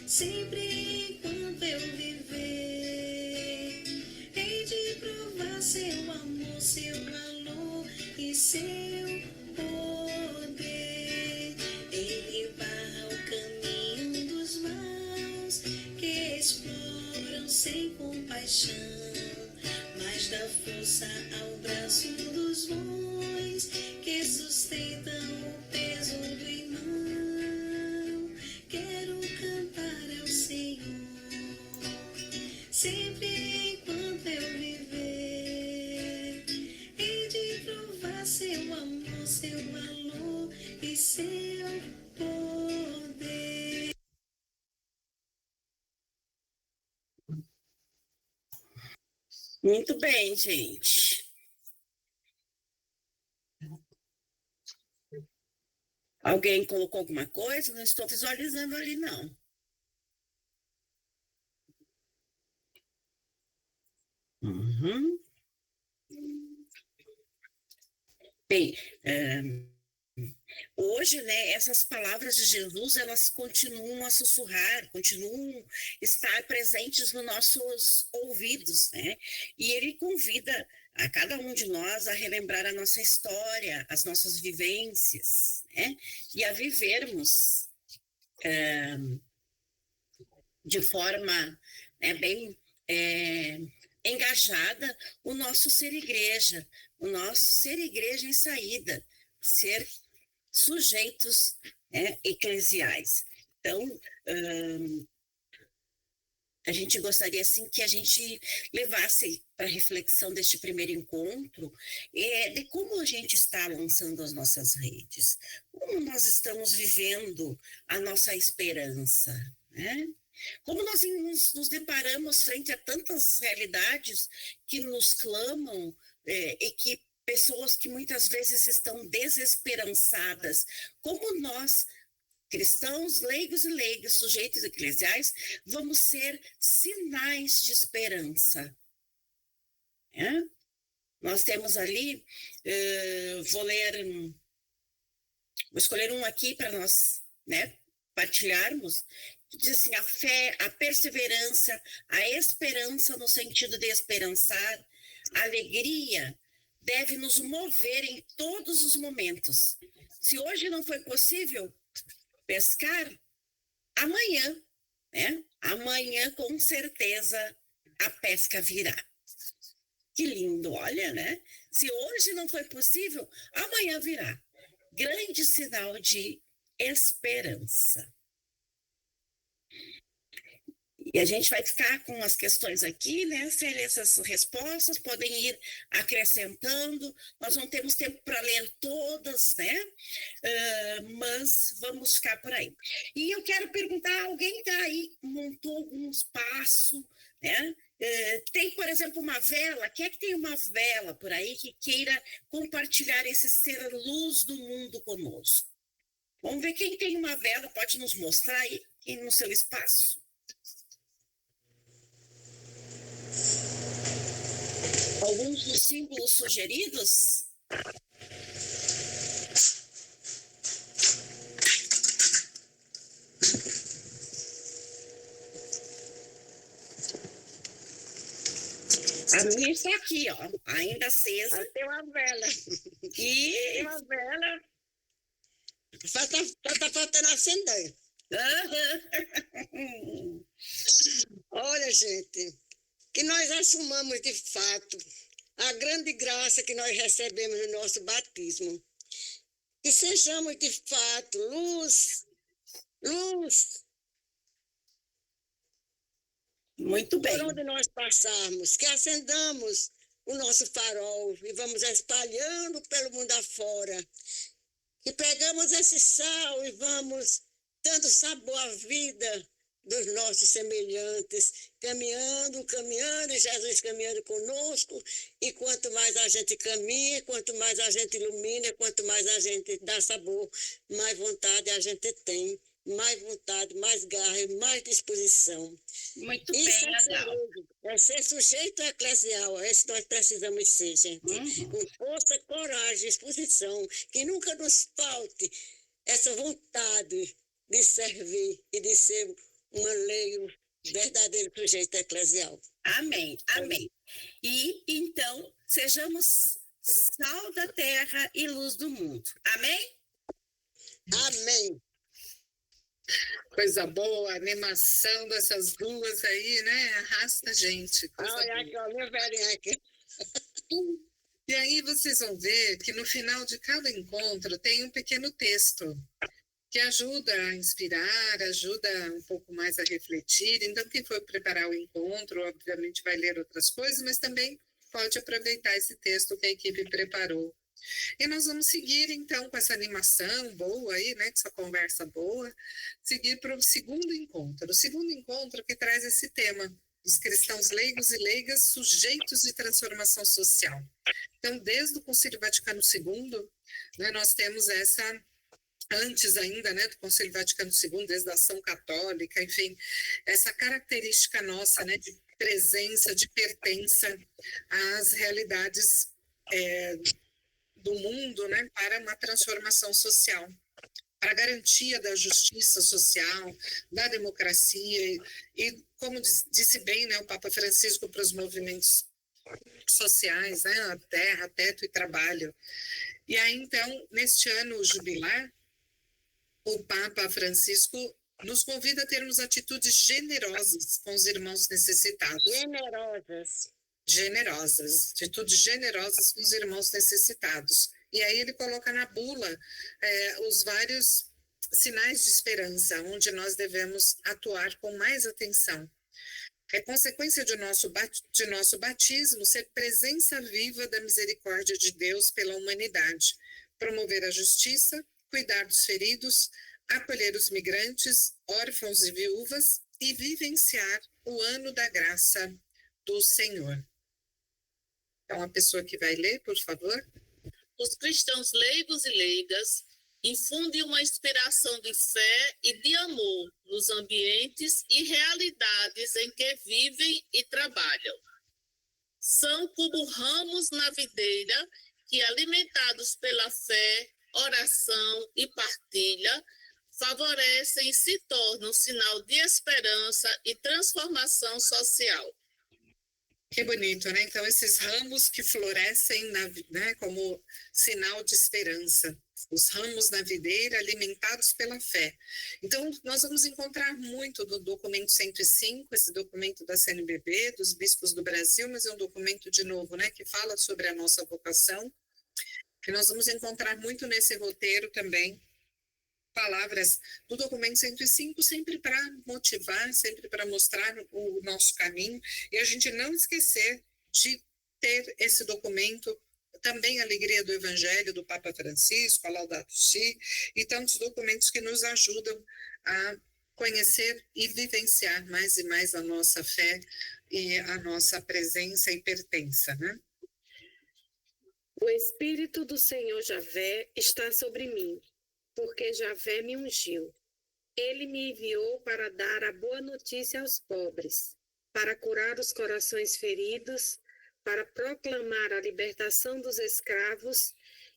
sempre enquanto eu viver, hei de provar seu amor, seu valor e seu poder. Ele barra o caminho dos maus que exploram sem compaixão, mas dá força ao braço dos bons que sustentam o peso do irmão. Quero cantar ao Senhor, sempre enquanto eu viver, hei de provar seu amor, seu valor e seu poder. Muito bem, gente. Alguém colocou alguma coisa? Não estou visualizando ali, não. Uhum. Bem, hoje, né, essas palavras de Jesus, elas continuam a sussurrar, continuam a estar presentes nos nossos ouvidos, né? E ele convida a cada um de nós a relembrar a nossa história, as nossas vivências, né? E a vivermos de forma, né, bem engajada o nosso ser igreja em saída, ser sujeitos, né, eclesiais. Então, a gente gostaria, assim, que a gente levasse para a reflexão deste primeiro encontro de como a gente está lançando as nossas redes, como nós estamos vivendo a nossa esperança, né? Como nós nos deparamos frente a tantas realidades que nos clamam e que pessoas que muitas vezes estão desesperançadas, como nós, cristãos, leigos e leigas, sujeitos eclesiais, vamos ser sinais de esperança. Nós temos ali, vou escolher um aqui para nós, né, partilharmos, que diz assim: a fé, a perseverança, a esperança no sentido de esperançar, a alegria deve nos mover em todos os momentos. Se hoje não foi possível pescar, amanhã, né? Amanhã, com certeza, a pesca virá. Que lindo, olha, né? Se hoje não foi possível, amanhã virá. Grande sinal de esperança. E a gente vai ficar com as questões aqui, né? Sem essas respostas, podem ir acrescentando. Nós não temos tempo para ler todas, né? Mas vamos ficar por aí. E eu quero perguntar, alguém está aí, montou algum espaço, né? Tem, por exemplo, uma vela? Quem é que tem uma vela por aí que queira compartilhar esse ser luz do mundo conosco? Vamos ver quem tem uma vela, pode nos mostrar aí no seu espaço. Alguns dos símbolos sugeridos? A minha está aqui, ó, ainda acesa. Tem uma vela. E Tem uma vela. Só tá faltando acender. Olha, gente, que nós assumamos de fato a grande graça que nós recebemos no nosso batismo. Que sejamos de fato luz. Muito bem. Por onde nós passarmos, que acendamos o nosso farol e vamos espalhando pelo mundo afora. Que pegamos esse sal e vamos dando sabor à vida dos nossos semelhantes, caminhando, Jesus caminhando conosco, e quanto mais a gente caminha, quanto mais a gente ilumina, quanto mais a gente dá sabor, mais vontade a gente tem, mais vontade, mais garra e mais disposição. Muito Isso bem, Adal. é ser sujeito eclesial, é isso que nós precisamos ser, gente. Com força, coragem, disposição, que nunca nos falte essa vontade de servir e de ser um verdadeiro sujeito eclesial. Amém, amém. E então, sejamos sal da terra e luz do mundo. Amém? Amém. Coisa boa, a animação dessas duas aí, né? Arrasta a gente. Olha aqui, ó, minha velhinha aqui. E aí vocês vão ver que no final de cada encontro tem um pequeno texto que ajuda a inspirar, ajuda um pouco mais a refletir. Então, quem for preparar o encontro, obviamente vai ler outras coisas, mas também pode aproveitar esse texto que a equipe preparou. E nós vamos seguir, então, com essa animação boa aí, né, com essa conversa boa, seguir para o segundo encontro. O segundo encontro que traz esse tema, dos cristãos leigos e leigas sujeitos de transformação social. Então, desde o Concílio Vaticano II, né, nós temos essa, antes ainda, né, do Concílio Vaticano II, desde a ação católica, enfim, essa característica nossa, né, de presença, de pertença às realidades do mundo, né, para uma transformação social, para a garantia da justiça social, da democracia e como disse bem, né, o Papa Francisco para os movimentos sociais, né, a terra, teto e trabalho. E aí, então, neste ano jubilar, o Papa Francisco nos convida a termos atitudes generosas com os irmãos necessitados. Generosas, atitudes generosas com os irmãos necessitados. E aí ele coloca na bula os vários sinais de esperança, onde nós devemos atuar com mais atenção. É consequência de nosso batismo ser presença viva da misericórdia de Deus pela humanidade, promover a justiça, cuidar dos feridos, acolher os migrantes, órfãos e viúvas e vivenciar o ano da graça do Senhor. Então, a pessoa que vai ler, por favor. Os cristãos leigos e leigas infundem uma inspiração de fé e de amor nos ambientes e realidades em que vivem e trabalham. São como ramos na videira que, alimentados pela fé, oração e partilha, favorecem e se tornam sinal de esperança e transformação social. Que bonito, né? Então, esses ramos que florescem né, como sinal de esperança, os ramos na videira alimentados pela fé. Então, nós vamos encontrar muito do documento 105, esse documento da CNBB, dos bispos do Brasil, mas é um documento, de novo, né, que fala sobre a nossa vocação, que nós vamos encontrar muito nesse roteiro também, palavras do documento 105, sempre para motivar, sempre para mostrar o nosso caminho, e a gente não esquecer de ter esse documento, também a Alegria do Evangelho, do Papa Francisco, a Laudato Si, e tantos documentos que nos ajudam a conhecer e vivenciar mais e mais a nossa fé e a nossa presença e pertença, né? O Espírito do Senhor Javé está sobre mim, porque Javé me ungiu. Ele me enviou para dar a boa notícia aos pobres, para curar os corações feridos, para proclamar a libertação dos escravos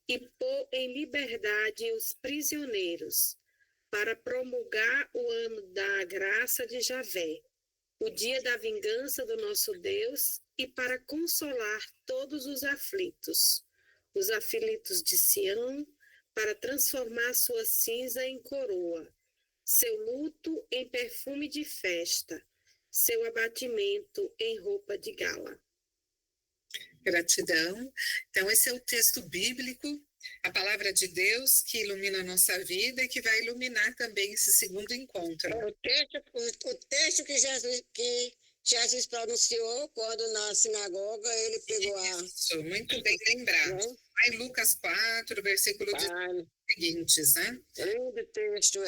e pôr em liberdade os prisioneiros, para promulgar o ano da graça de Javé, o dia da vingança do nosso Deus, e para consolar todos os aflitos de Sião, para transformar sua cinza em coroa, seu luto em perfume de festa, seu abatimento em roupa de gala. Gratidão. Então, esse é o texto bíblico, a palavra de Deus que ilumina a nossa vida e que vai iluminar também esse segundo encontro. O texto que Jesus pronunciou quando na sinagoga ele pegou a... Isso, muito bem lembrado. Em Lucas 4, versículo seguintes, né? Texto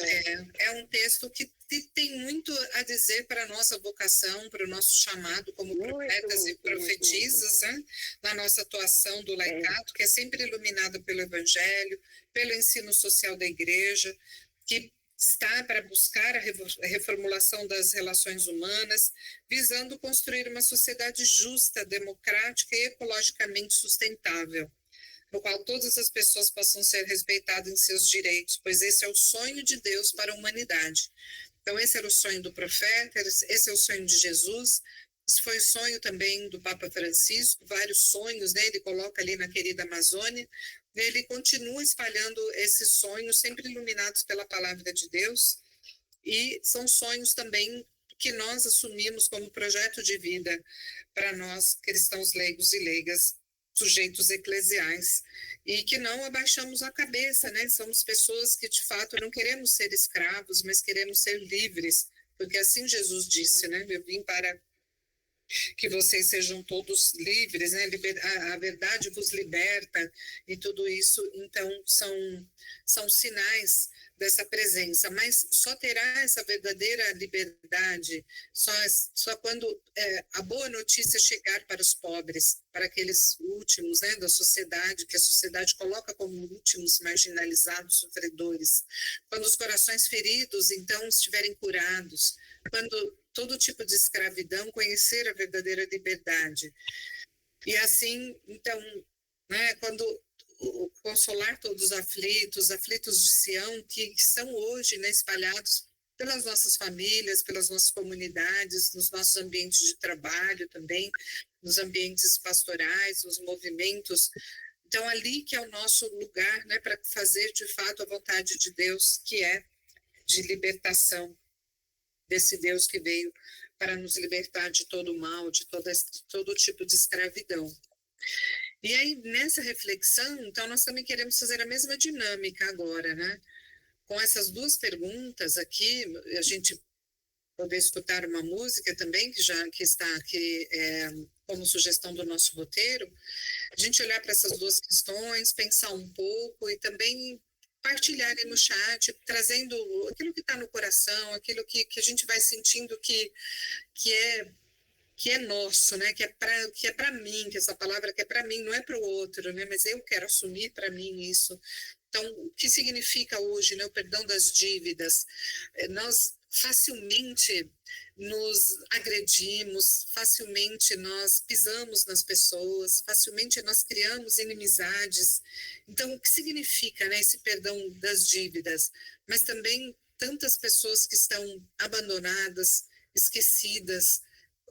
é um texto que tem muito a dizer para a nossa vocação, para o nosso chamado como profetas e profetisas, né? Na nossa atuação do laicado, que é sempre iluminada pelo Evangelho, pelo ensino social da Igreja, que está para buscar a reformulação das relações humanas, visando construir uma sociedade justa, democrática e ecologicamente sustentável, no qual todas as pessoas possam ser respeitadas em seus direitos, pois esse é o sonho de Deus para a humanidade. Então, esse era o sonho do profeta, esse é o sonho de Jesus, esse foi o sonho também do Papa Francisco, vários sonhos, né? Ele coloca ali na querida Amazônia, ele continua espalhando esses sonhos, sempre iluminados pela palavra de Deus, e são sonhos também que nós assumimos como projeto de vida para nós, cristãos leigos e leigas, sujeitos eclesiais, e que não abaixamos a cabeça, né? Somos pessoas que, de fato, não queremos ser escravos, mas queremos ser livres, porque assim Jesus disse, né? Eu vim para que vocês sejam todos livres, né? A verdade vos liberta e tudo isso, então, são sinais dessa presença, mas só terá essa verdadeira liberdade só quando a boa notícia chegar para os pobres, para aqueles últimos, né, da sociedade, que a sociedade coloca como últimos marginalizados, sofredores, quando os corações feridos, então, estiverem curados, quando todo tipo de escravidão conhecer a verdadeira liberdade. E assim, então, né, quando consolar todos os aflitos de Sião, que são hoje, né, espalhados pelas nossas famílias, pelas nossas comunidades, nos nossos ambientes de trabalho também, nos ambientes pastorais, nos movimentos. Então, ali que é o nosso lugar, né, para fazer de fato a vontade de Deus, que é de libertação, desse Deus que veio para nos libertar de todo o mal, de todo tipo de escravidão. E aí, nessa reflexão, então, nós também queremos fazer a mesma dinâmica agora, né? Com essas duas perguntas aqui, a gente poder escutar uma música também, que está aqui como sugestão do nosso roteiro, a gente olhar para essas duas questões, pensar um pouco e também partilharem no chat, trazendo aquilo que está no coração, aquilo que a gente vai sentindo que é nosso, né? Que é para mim, que essa palavra que é para mim, não é para o outro, né? Mas eu quero assumir para mim isso. Então, o que significa hoje, né, o perdão das dívidas? Nós facilmente nos agredimos, facilmente nós pisamos nas pessoas, facilmente nós criamos inimizades. Então, o que significa, né, esse perdão das dívidas? Mas também tantas pessoas que estão abandonadas, esquecidas.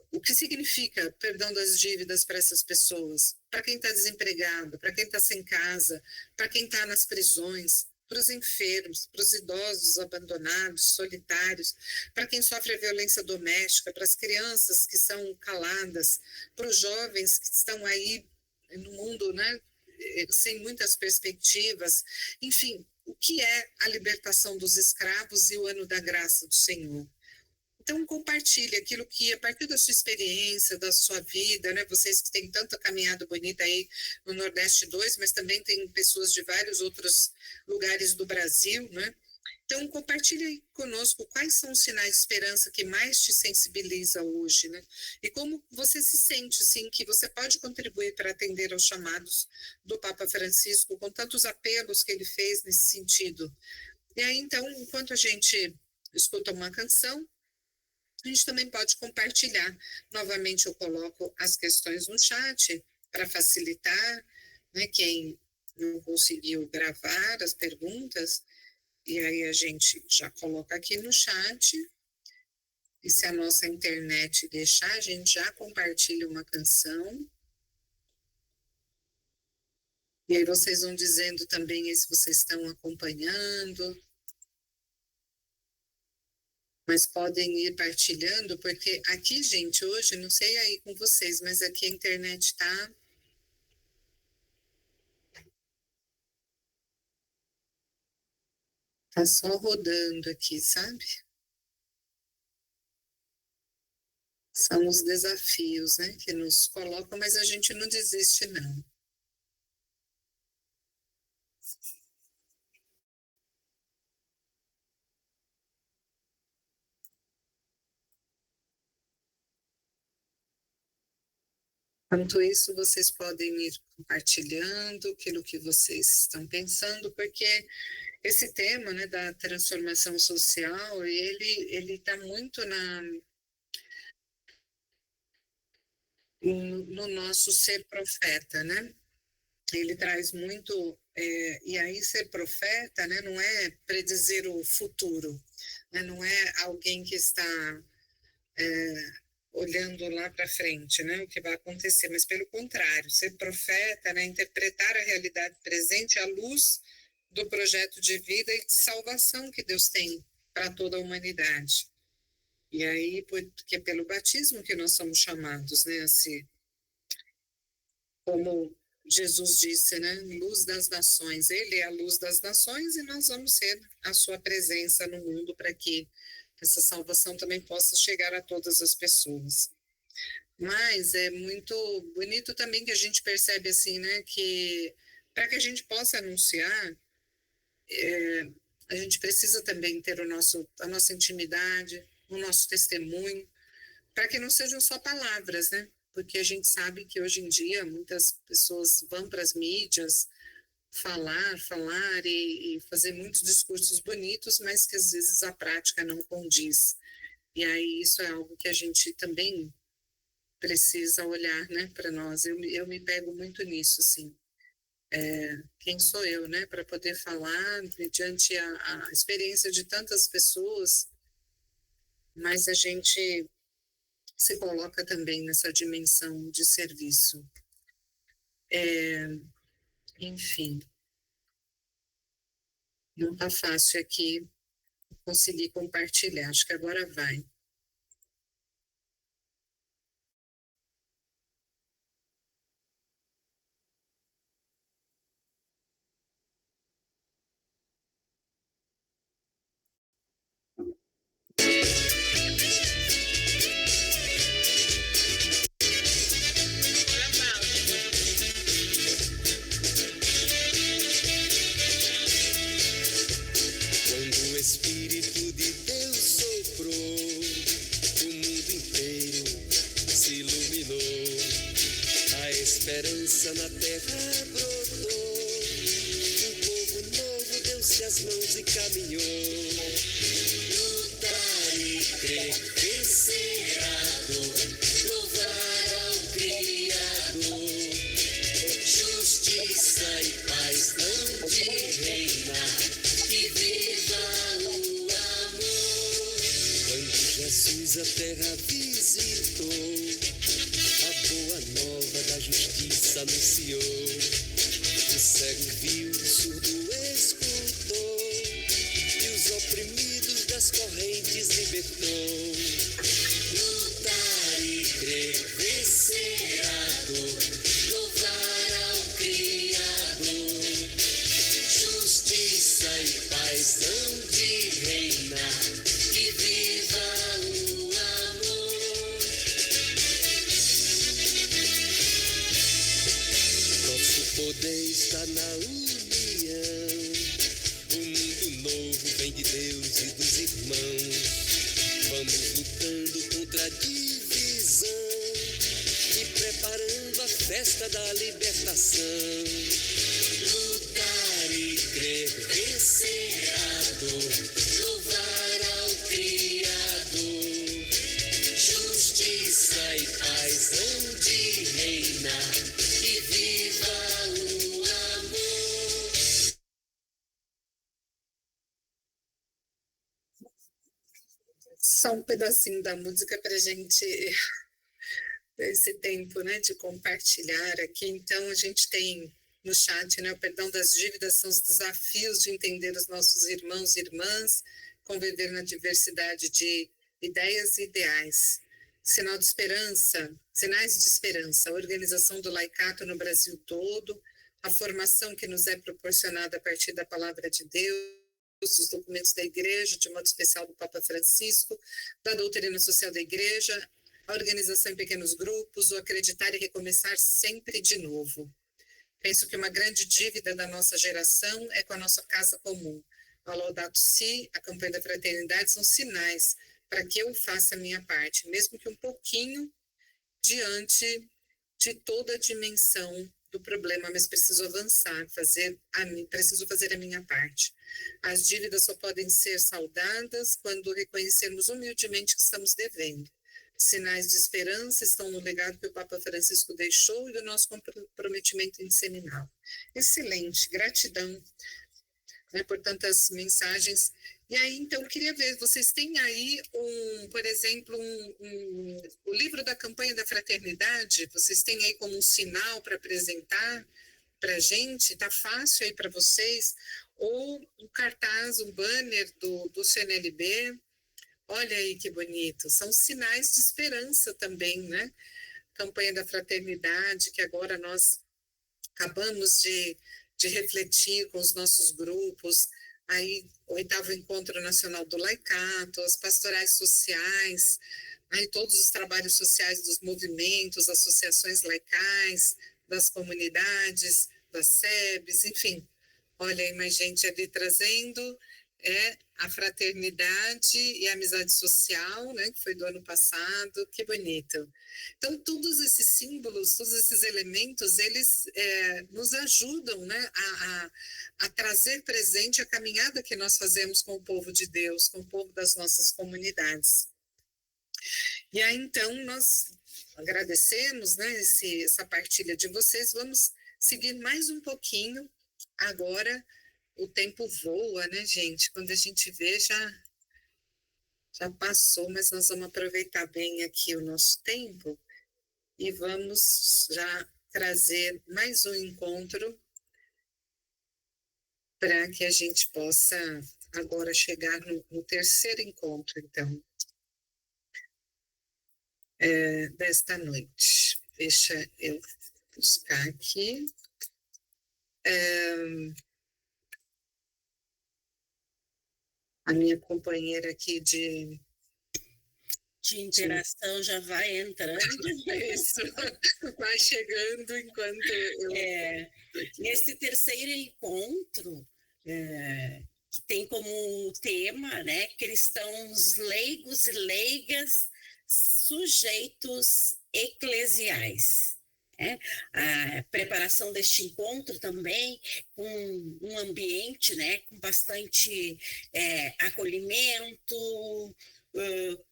O que significa perdão das dívidas para essas pessoas? Para quem está desempregado, para quem está sem casa, para quem está nas prisões, para os enfermos, para os idosos abandonados, solitários, para quem sofre a violência doméstica, para as crianças que são caladas, para os jovens que estão aí no mundo, né, sem muitas perspectivas. Enfim, o que é a libertação dos escravos e o ano da graça do Senhor? Então, compartilhe aquilo que, a partir da sua experiência, da sua vida, né? Vocês que têm tanta caminhada bonita aí no Nordeste 2, mas também tem pessoas de vários outros lugares do Brasil, né? Então, compartilhe aí conosco quais são os sinais de esperança que mais te sensibiliza hoje, né? E como você se sente, assim, que você pode contribuir para atender aos chamados do Papa Francisco, com tantos apelos que ele fez nesse sentido. E aí, então, enquanto a gente escuta uma canção, a gente também pode compartilhar. Novamente, eu coloco as questões no chat para facilitar, né, quem não conseguiu gravar as perguntas, e aí a gente já coloca aqui no chat, e se a nossa internet deixar, a gente já compartilha uma canção. E aí vocês vão dizendo também se vocês estão acompanhando, mas podem ir partilhando, porque aqui, gente, hoje, não sei aí com vocês, mas aqui a internet tá só rodando aqui, sabe? São os desafios, né, que nos colocam, mas a gente não desiste, não. Enquanto isso, vocês podem ir compartilhando aquilo que vocês estão pensando, porque esse tema, né, da transformação social, ele está muito no nosso ser profeta, né? Ele traz muito, e aí ser profeta, né, não é predizer o futuro, né, não é alguém que está olhando lá para frente, né, o que vai acontecer, mas pelo contrário, ser profeta, né, interpretar a realidade presente à luz do projeto de vida e de salvação que Deus tem para toda a humanidade. E aí, porque é pelo batismo que nós somos chamados, né, assim, como Jesus disse, né, luz das nações, ele é a luz das nações e nós vamos ser a sua presença no mundo para que essa salvação também possa chegar a todas as pessoas. Mas é muito bonito também que a gente percebe assim, né, que para que a gente possa anunciar, a gente precisa também ter a nossa intimidade, o nosso testemunho, para que não sejam só palavras, né? Porque a gente sabe que hoje em dia muitas pessoas vão para as mídias falar e fazer muitos discursos bonitos, mas que às vezes a prática não condiz. E aí isso é algo que a gente também precisa olhar, né, para nós. Eu me pego muito nisso, assim. Quem sou eu, né, para poder falar mediante a experiência de tantas pessoas, mas a gente se coloca também nessa dimensão de serviço. Enfim, não está fácil aqui conseguir compartilhar. Acho que agora vai. Quando o Espírito de Deus soprou, o mundo inteiro se iluminou, a esperança na terra brotou, um povo novo deu-se as mãos e caminhou. Lutar e crer, vencer a dor, louvar ao Criador, justiça e paz hão de reinar. Que viva o amor. Quando Jesus a terra visitou, a boa nova da justiça anunciou. O cego viu, o surdo escutou, e os oprimidos das correntes libertou. Lutar e crer, vencer a dor, louvar ao Criador. Justiça e paz hão de reinar, que viva o amor. Nosso poder está na união, o mundo novo vem de Deus e dos irmãos. Vamos lutando contra a divisão e preparando a festa da libertação. Lutar e crer, vencer a dor, louvar ao Criador. Justiça e paz hão de reinar, e viva o amor. Só um pedacinho da música para a gente ter esse tempo, né, de compartilhar aqui. Então, a gente tem no chat, né, o perdão das dívidas são os desafios de entender os nossos irmãos e irmãs, conviver na diversidade de ideias e ideais. Sinal de esperança, sinais de esperança, a organização do laicato no Brasil todo, a formação que nos é proporcionada a partir da palavra de Deus, dos documentos da Igreja, de modo especial do Papa Francisco, da doutrina social da Igreja, a organização em pequenos grupos, o acreditar e recomeçar sempre de novo. Penso que uma grande dívida da nossa geração é com a nossa casa comum. A Laudato Si, a campanha da fraternidade, são sinais para que eu faça a minha parte, mesmo que um pouquinho, diante de toda a dimensão do problema, mas preciso avançar, preciso fazer a minha parte. As dívidas só podem ser saudadas quando reconhecermos humildemente que estamos devendo. Sinais de esperança estão no legado que o Papa Francisco deixou e do nosso comprometimento em disseminá-lo. Excelente, gratidão, né, por tantas mensagens. E aí, então, eu queria ver, vocês têm aí, por exemplo, o livro da campanha da fraternidade, vocês têm aí como um sinal para apresentar para a gente? Está fácil aí para vocês? Ou um cartaz, um banner do CNLB? Olha aí que bonito, são sinais de esperança também, né? Campanha da fraternidade, que agora nós acabamos de refletir com os nossos grupos, aí o 8º Encontro Nacional do Laicato, as pastorais sociais, aí todos os trabalhos sociais dos movimentos, associações laicais, das comunidades, das SEBs, enfim. Olha aí mais gente ali trazendo a fraternidade e a amizade social, né, que foi do ano passado, que bonito. Então, todos esses símbolos, todos esses elementos, eles nos ajudam, né, a trazer presente a caminhada que nós fazemos com o povo de Deus, com o povo das nossas comunidades. E aí, então, nós agradecemos, né, essa partilha de vocês. Vamos seguir mais um pouquinho agora. O tempo voa, né, gente? Quando a gente vê, já passou, mas nós vamos aproveitar bem aqui o nosso tempo e vamos já trazer mais um encontro para que a gente possa agora chegar no terceiro encontro, então, desta noite. Deixa eu buscar aqui. A minha companheira aqui de interação já vai entrando. Isso, vai chegando enquanto eu... Nesse terceiro encontro, que tem como tema, né, cristãos leigos e leigas, sujeitos eclesiais. A preparação deste encontro também com um ambiente, né, com bastante acolhimento,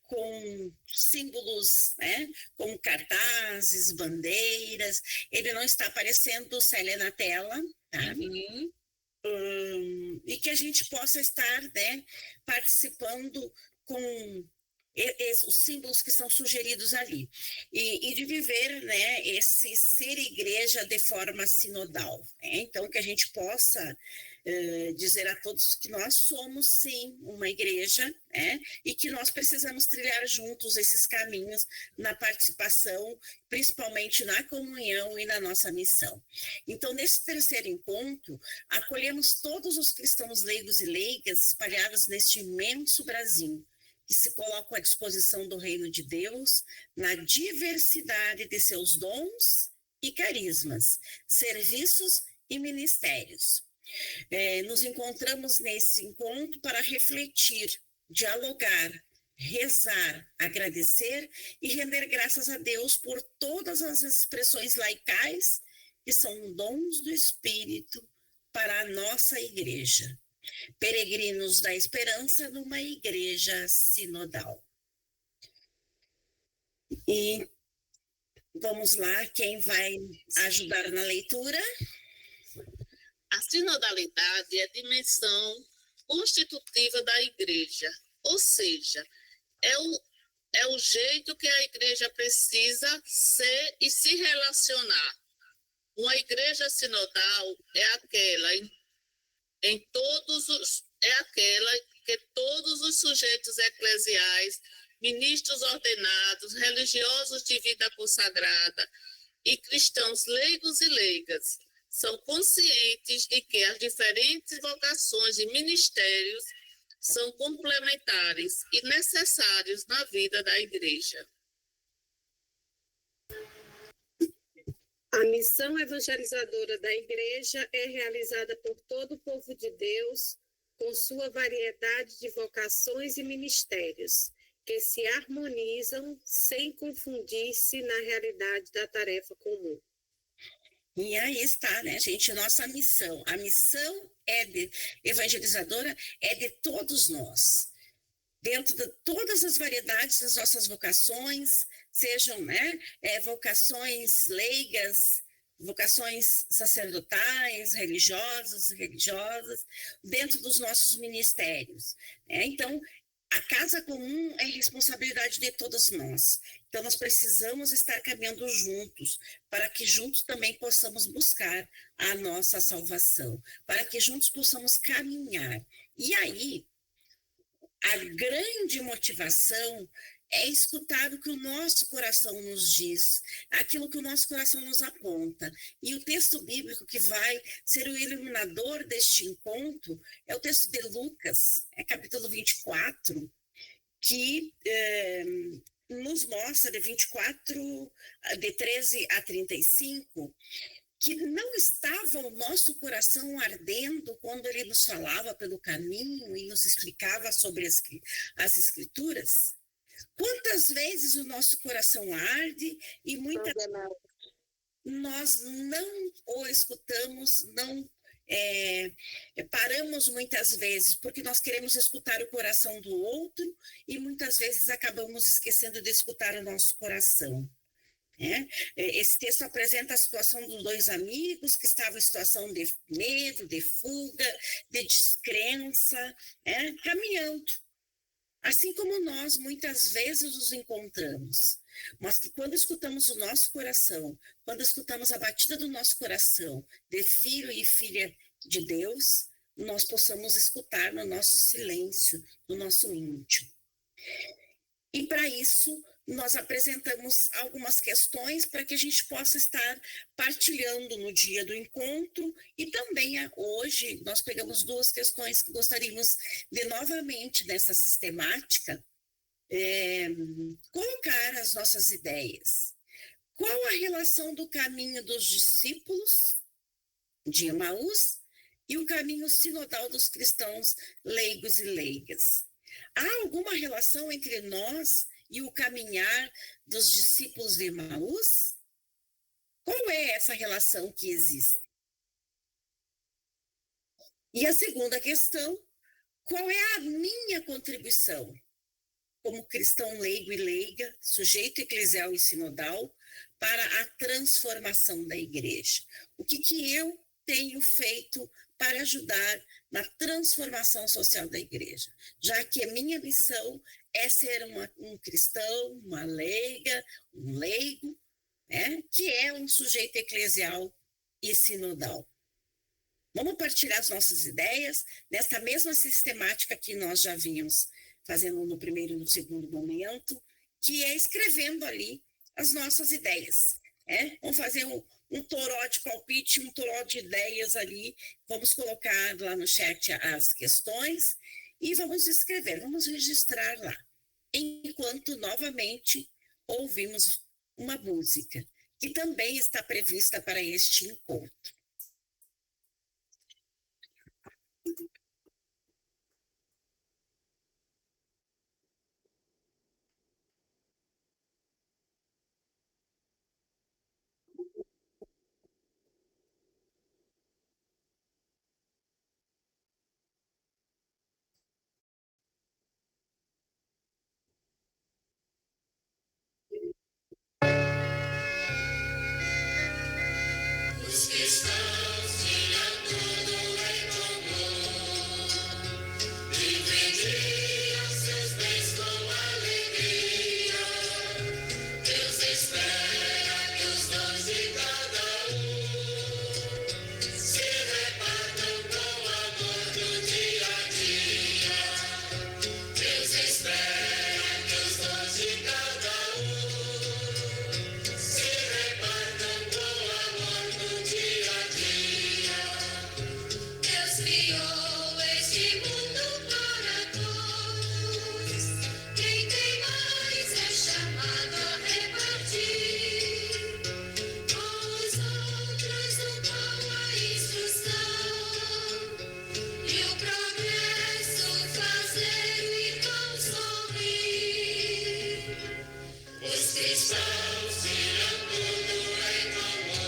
com símbolos, né, como cartazes, bandeiras. Ele não está aparecendo, Célia, na tela, tá? Uhum. E que a gente possa estar, né, participando com os símbolos que são sugeridos ali, e de viver, né, esse ser igreja de forma sinodal, né? Então, que a gente possa dizer a todos que nós somos, sim, uma igreja, né, e que nós precisamos trilhar juntos esses caminhos na participação, principalmente na comunhão e na nossa missão. Então, nesse terceiro encontro, acolhemos todos os cristãos leigos e leigas espalhados neste imenso Brasil, que se colocam à disposição do reino de Deus na diversidade de seus dons e carismas, serviços e ministérios. Nos encontramos nesse encontro para refletir, dialogar, rezar, agradecer e render graças a Deus por todas as expressões laicais que são dons do Espírito para a nossa igreja. Peregrinos da esperança numa igreja sinodal. E vamos lá, quem vai ajudar na leitura? A sinodalidade é a dimensão constitutiva da igreja, ou seja, é o jeito que a igreja precisa ser e se relacionar. Uma igreja sinodal é aquela que todos os sujeitos eclesiais, ministros ordenados, religiosos de vida consagrada e cristãos leigos e leigas são conscientes de que as diferentes vocações e ministérios são complementares e necessários na vida da igreja. A missão evangelizadora da Igreja é realizada por todo o povo de Deus, com sua variedade de vocações e ministérios, que se harmonizam sem confundir-se na realidade da tarefa comum. E aí está, né, gente, nossa missão. A missão evangelizadora é de todos nós. Dentro de todas as variedades das nossas vocações, sejam, né, vocações leigas, vocações sacerdotais, religiosas, dentro dos nossos ministérios, né? Então, a casa comum é responsabilidade de todos nós. Então, nós precisamos estar caminhando juntos, para que juntos também possamos buscar a nossa salvação, para que juntos possamos caminhar. E aí, a grande motivação é escutar o que o nosso coração nos diz, aquilo que o nosso coração nos aponta. E o texto bíblico que vai ser o iluminador deste encontro é o texto de Lucas, capítulo 24, que nos mostra de 13 a 35, que não estava o nosso coração ardendo quando ele nos falava pelo caminho e nos explicava sobre as escrituras? Quantas vezes o nosso coração arde e muitas nós não o escutamos, não paramos muitas vezes, porque nós queremos escutar o coração do outro e muitas vezes acabamos esquecendo de escutar o nosso coração. Esse texto apresenta a situação dos dois amigos que estavam em situação de medo, de fuga, de descrença, caminhando. Assim como nós muitas vezes nos encontramos, mas que quando escutamos o nosso coração, quando escutamos a batida do nosso coração de filho e filha de Deus, nós possamos escutar no nosso silêncio, no nosso íntimo. E para isso, nós apresentamos algumas questões para que a gente possa estar partilhando no dia do encontro e também hoje nós pegamos 2 questões que gostaríamos de novamente nessa sistemática colocar as nossas ideias. Qual a relação do caminho dos discípulos de Emaús e o caminho sinodal dos cristãos leigos e leigas? Há alguma relação entre nós e o caminhar dos discípulos de Emaús? Qual é essa relação que existe? E a segunda questão, qual é a minha contribuição como cristão leigo e leiga, sujeito eclesial e sinodal, para a transformação da igreja? O que eu tenho feito para ajudar na transformação social da igreja? Já que a minha missão é ser um cristão, uma leiga, um leigo, que é um sujeito eclesial e sinodal. Vamos partilhar as nossas ideias nesta mesma sistemática que nós já vimos fazendo no primeiro e no segundo momento, que é escrevendo ali as nossas ideias. Vamos fazer um toró de palpite, um toró de ideias ali, vamos colocar lá no chat as questões e vamos escrever, vamos registrar lá, enquanto novamente ouvimos uma música, que também está prevista para este encontro. Os cristãos tinham tudo em comum, dividiam seus bens com alegria. Deus espera que os dons de cada se repartam com amor no dia a dia. Deus espera que os dons de cada se repartam com amor no dia a dia. Deus criou este mundo para todos. Quem tem mais é chamado a repartir com os outros o pão, a instrução e o progresso, fazer o irmão sorrir. Os cristãos tinham tudo em comum,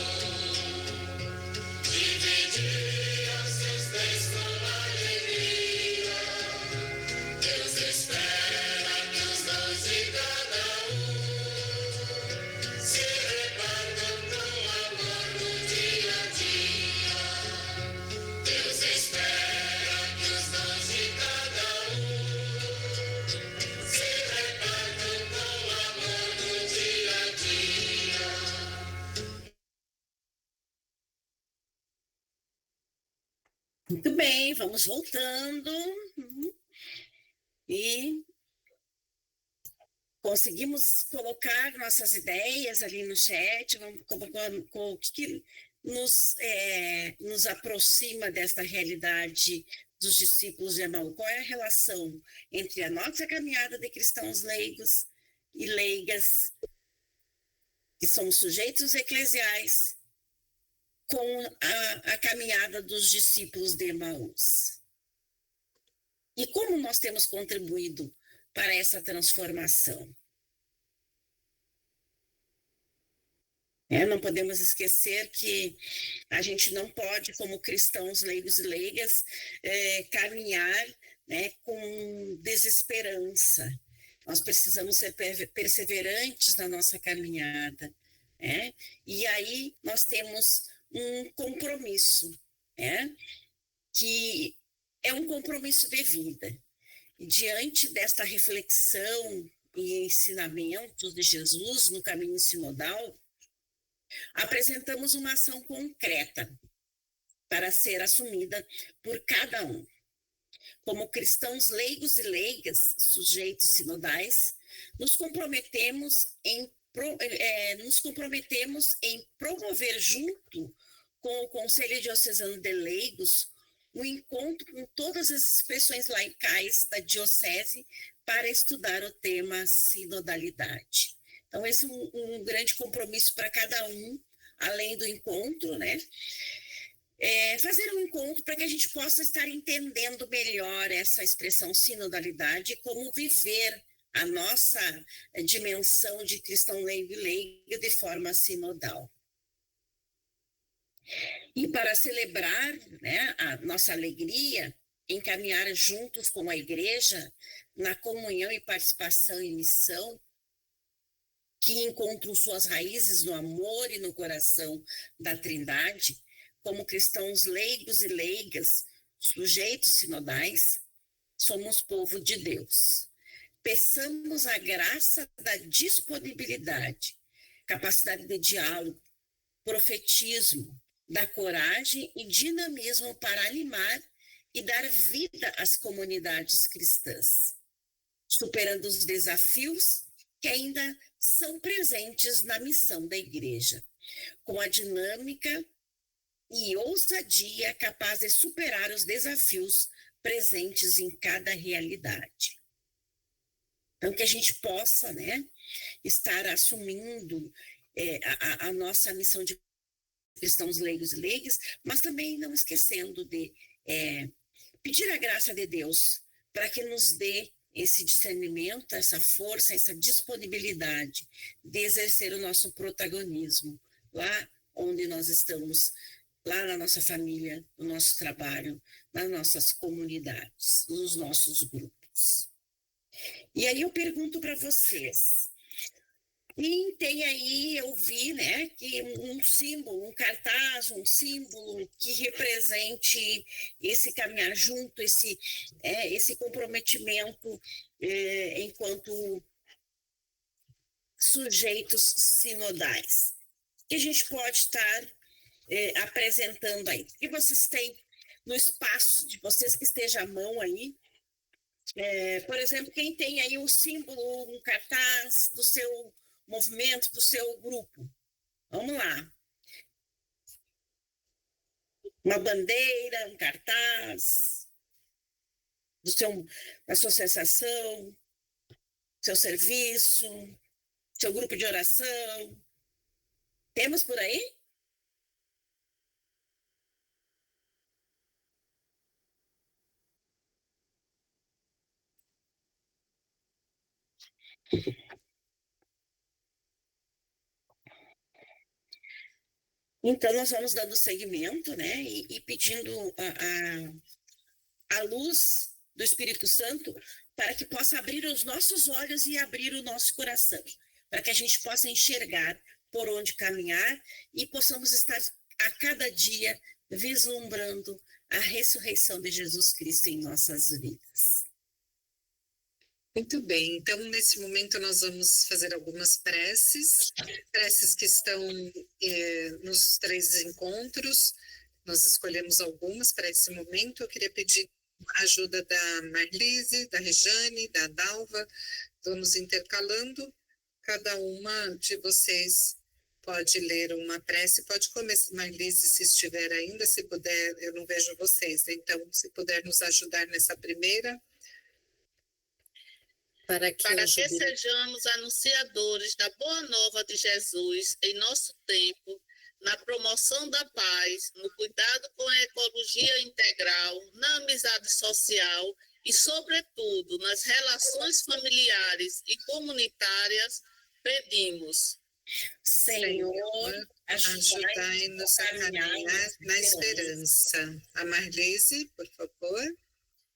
dividiam seus bens com alegria. Deus espera que os dons de cada se repartam com amor no dia a dia. Deus espera que os dons de cada se repartam com amor no dia a dia. Muito bem, vamos voltando. E conseguimos colocar nossas ideias ali no chat, vamos colocando o que nos aproxima desta realidade dos discípulos de Emaús. Qual é a relação entre a nossa caminhada de cristãos leigos e leigas, que somos sujeitos eclesiais, com a caminhada dos discípulos de Emaús. E como nós temos contribuído para essa transformação? Não podemos esquecer que a gente não pode, como cristãos leigos e leigas, caminhar, né, com desesperança. Nós precisamos ser perseverantes na nossa caminhada. Né? E aí nós temos um compromisso, né, que é um compromisso de vida. E diante desta reflexão e ensinamentos de Jesus no caminho sinodal, apresentamos uma ação concreta para ser assumida por cada um. Como cristãos leigos e leigas, sujeitos sinodais, nos comprometemos em promover junto com o Conselho Diocesano de Leigos um encontro com todas as expressões laicais da diocese para estudar o tema sinodalidade. Então, esse é um grande compromisso para cada um, além do encontro, né? Fazer um encontro para que a gente possa estar entendendo melhor essa expressão sinodalidade e como viver a nossa dimensão de cristão leigo e leiga de forma sinodal. E para celebrar, né, a nossa alegria em caminhar juntos com a Igreja na comunhão e participação em missão, que encontram suas raízes no amor e no coração da Trindade, como cristãos leigos e leigas, sujeitos sinodais, somos povo de Deus. Peçamos a graça da disponibilidade, capacidade de diálogo, profetismo, da coragem e dinamismo para animar e dar vida às comunidades cristãs, superando os desafios que ainda são presentes na missão da Igreja, com a dinâmica e ousadia capaz de superar os desafios presentes em cada realidade. Então, que a gente possa, né, estar assumindo a nossa missão de cristãos leigos e leigas, mas também não esquecendo de pedir a graça de Deus para que nos dê esse discernimento, essa força, essa disponibilidade de exercer o nosso protagonismo lá onde nós estamos, lá na nossa família, no nosso trabalho, nas nossas comunidades, nos nossos grupos. E aí eu pergunto para vocês, quem tem aí, eu vi, né, que um símbolo, um cartaz, um símbolo que represente esse caminhar junto, esse comprometimento enquanto sujeitos sinodais, que a gente pode estar apresentando aí. O que vocês têm no espaço de vocês que esteja à mão aí? Por exemplo, quem tem aí um símbolo, um cartaz do seu movimento, do seu grupo? Vamos lá. Uma bandeira, um cartaz da sua associação, seu serviço, seu grupo de oração. Temos por aí? Então, nós vamos dando seguimento, né, e pedindo a luz do Espírito Santo para que possa abrir os nossos olhos e abrir o nosso coração, para que a gente possa enxergar por onde caminhar e possamos estar a cada dia vislumbrando a ressurreição de Jesus Cristo em nossas vidas. Muito bem, então nesse momento nós vamos fazer algumas preces que estão nos 3 encontros, nós escolhemos algumas para esse momento. Eu queria pedir a ajuda da Marlise, da Rejane, da Dalva, vamos intercalando, cada uma de vocês pode ler uma prece, pode começar, Marlise, se estiver ainda, se puder, eu não vejo vocês, então se puder nos ajudar nessa primeira. para que para o que jubileu sejamos anunciadores da boa nova de Jesus em nosso tempo, na promoção da paz, no cuidado com a ecologia integral, na amizade social e, sobretudo, nas relações familiares e comunitárias, pedimos. Senhor, ajudai-nos a caminhar na esperança. A Marlise, por favor.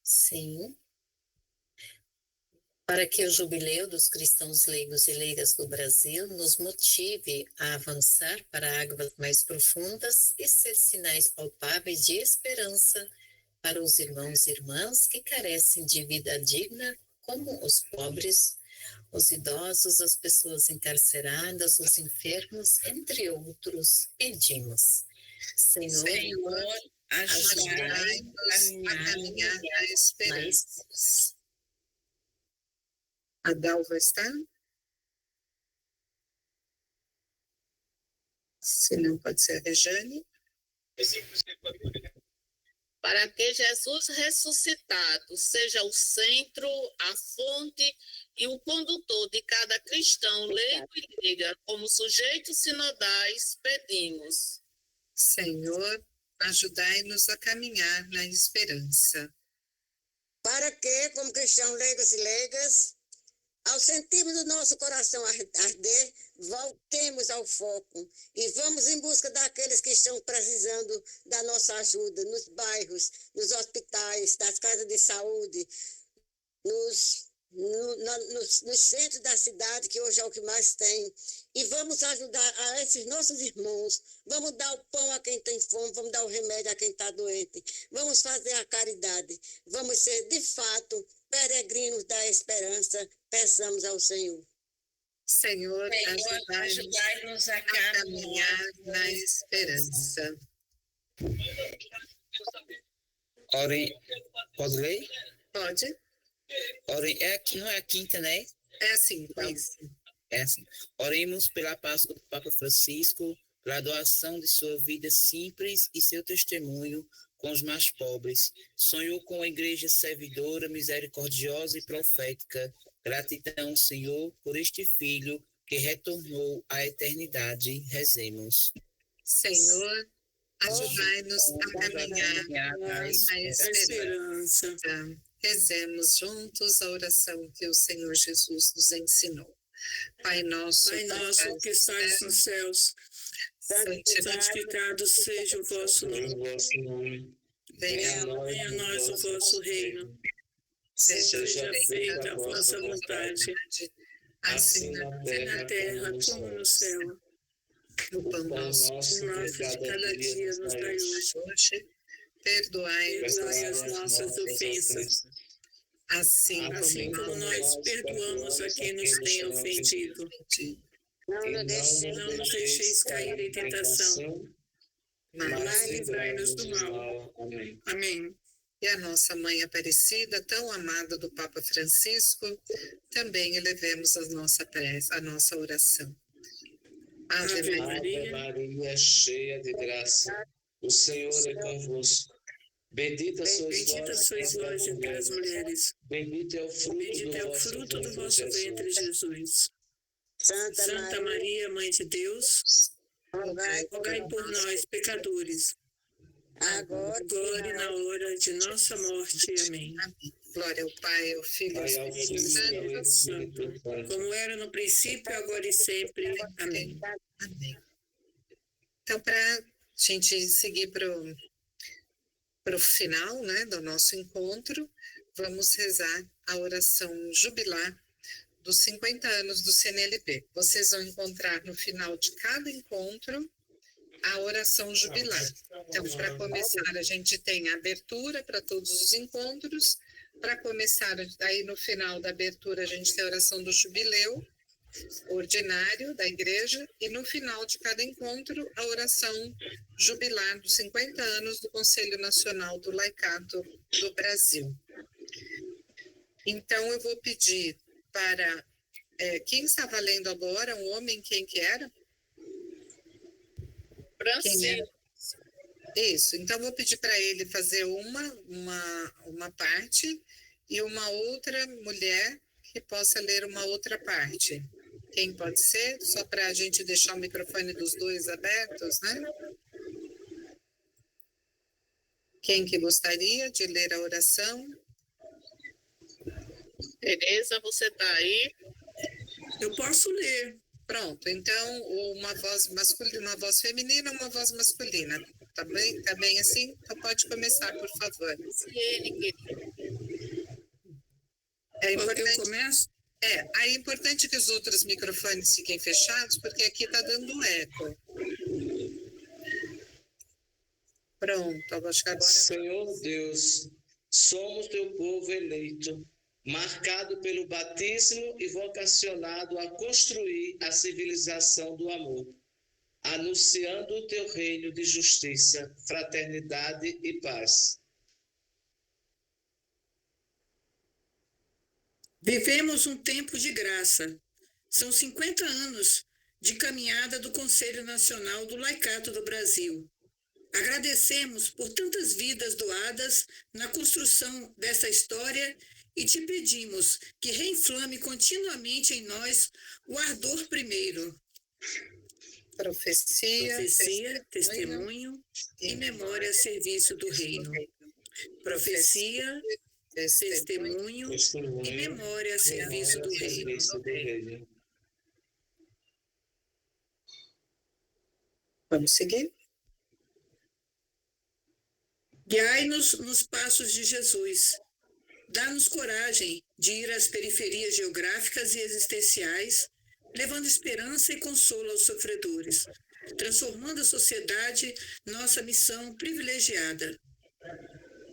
Sim. Para que o jubileu dos cristãos leigos e leigas do Brasil nos motive a avançar para águas mais profundas e ser sinais palpáveis de esperança para os irmãos e irmãs que carecem de vida digna, como os pobres, os idosos, as pessoas encarceradas, os enfermos, entre outros, pedimos. Senhor, ajudai-nos a caminhar na esperança. A Dalva está? Se não, pode ser a Rejane. Para que Jesus ressuscitado seja o centro, a fonte e o condutor de cada cristão leigo e leiga, como sujeitos sinodais, pedimos. Senhor, ajudai-nos a caminhar na esperança. Para que, como cristãos leigos e leigas, ao sentirmos do nosso coração arder, voltemos ao foco e vamos em busca daqueles que estão precisando da nossa ajuda, nos bairros, nos hospitais, nas casas de saúde, nos centros da cidade, que hoje é o que mais tem. E vamos ajudar a esses nossos irmãos, vamos dar o pão a quem tem fome, vamos dar o remédio a quem está doente, vamos fazer a caridade, vamos ser, de fato, peregrinos da esperança, peçamos ao Senhor. Senhor, ajudai-nos a caminhar na esperança. Orem, pode ler? Pode? Orem, não é a quinta, né? É assim, isso. É assim. Oremos pela paz do Papa Francisco, pela doação de sua vida simples e seu testemunho com os mais pobres. Sonhou com a igreja servidora, misericordiosa e profética. Gratidão, Senhor, por este filho que retornou à eternidade. Rezemos. Senhor, ajudai-nos a caminhar na esperança. Rezemos juntos a oração que o Senhor Jesus nos ensinou. Pai nosso que estás nos céus, santificado seja o vosso nome. Venha a nós o vosso reino. Seja feita a vossa vontade, assim na terra como no céu. O pão nosso de cada dia nos dai hoje. Perdoai as nossas ofensas, assim como nós perdoamos a quem nos tem ofendido. Não nos deixeis cair em tentação, mas livrai-nos do mal. Amém. E a nossa Mãe Aparecida, tão amada do Papa Francisco, também elevemos a nossa oração. Ave Maria, cheia de graça, o Senhor é convosco. Bendita sois vós entre as mulheres. Bendito é o fruto do vosso ventre, Jesus. Santa Maria, Mãe de Deus, rogai por nós, pecadores, agora e na hora de nossa morte. Amém. Glória ao Pai, ao Filho e ao Espírito Santo, como era no princípio, agora e sempre. Amém. Amém. Então, para a gente seguir para o final, né, do nosso encontro, vamos rezar a oração jubilar dos 50 anos do CNLP. Vocês vão encontrar no final de cada encontro a oração jubilar. Então, para começar, a gente tem a abertura para todos os encontros. Para começar, aí no final da abertura, a gente tem a oração do jubileu ordinário da igreja, e no final de cada encontro, a oração jubilar dos 50 anos do Conselho Nacional do Laicato do Brasil. Então, eu vou pedir para... quem estava lendo agora, um homem, quem que era? Francisco. Isso, então vou pedir para ele fazer uma parte, e uma outra mulher que possa ler uma outra parte. Quem pode ser? Só para a gente deixar o microfone dos dois abertos, né? Quem que gostaria de ler a oração? Tereza, você está aí? Eu posso ler. Pronto, então uma voz masculina, uma voz feminina, uma voz masculina. Tá bem? Tá bem assim? Então pode começar, por favor. É importante, Eu começo? é importante que os outros microfones fiquem fechados, porque aqui está dando eco. Pronto, acho que agora... Senhor Deus, somos teu povo eleito, marcado pelo batismo e vocacionado a construir a civilização do amor, anunciando o teu reino de justiça, fraternidade e paz. Vivemos um tempo de graça. São 50 anos de caminhada do Conselho Nacional do Laicato do Brasil. Agradecemos por tantas vidas doadas na construção dessa história e te pedimos que reinflame continuamente em nós o ardor primeiro. Profecia, testemunho e memória a serviço do reino. Profecia, testemunho e memória a serviço do reino. Vamos seguir? Guiai-nos nos passos de Jesus. Dá-nos coragem de ir às periferias geográficas e existenciais, levando esperança e consolo aos sofredores, transformando a sociedade nossa missão privilegiada.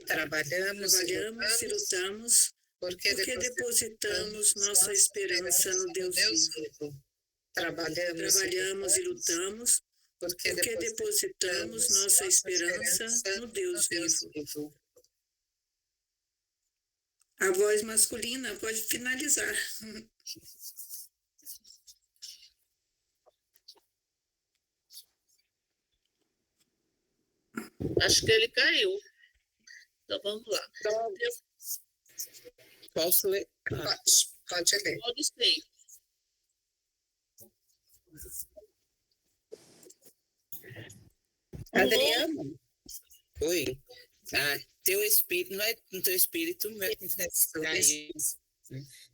Trabalhamos e lutamos porque depositamos nossa esperança no Deus vivo. Trabalhamos e lutamos porque depositamos nossa esperança no Deus vivo. A voz masculina pode finalizar. Acho que ele caiu. Então vamos lá. Posso ler? Pode ler. Pode ser. Adriano? Oi. Teu espírito, não é no teu espírito,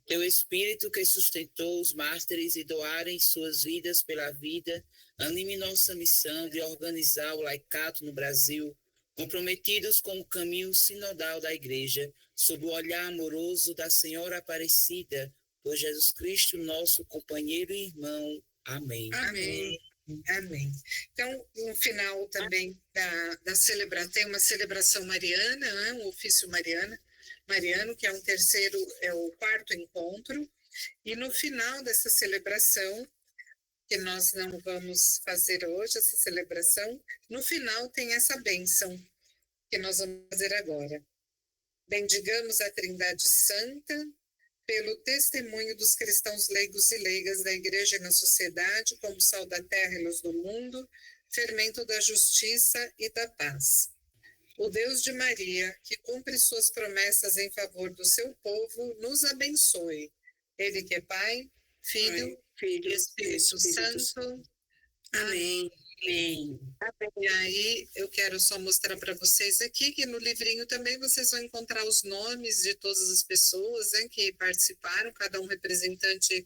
teu espírito que sustentou os mártires e doarem suas vidas pela vida, anime nossa missão de organizar o laicato no Brasil, comprometidos com o caminho sinodal da Igreja, sob o olhar amoroso da Senhora Aparecida, por Jesus Cristo, nosso companheiro e irmão. Amém. Amém. Amém. Então, no final também da celebração, tem uma celebração mariana, né, um ofício mariano, que é o quarto encontro, e no final dessa celebração, que nós não vamos fazer hoje, essa celebração, no final tem essa bênção, que nós vamos fazer agora. Bendigamos a Trindade Santa, pelo testemunho dos cristãos leigos e leigas da Igreja na sociedade, como sal da terra e luz do mundo, fermento da justiça e da paz. O Deus de Maria, que cumpre suas promessas em favor do seu povo, nos abençoe. Ele que é Pai, Filho e Espírito Santo. Amém. Amém. E aí, eu quero só mostrar para vocês aqui que no livrinho também vocês vão encontrar os nomes de todas as pessoas, né, que participaram, cada um representante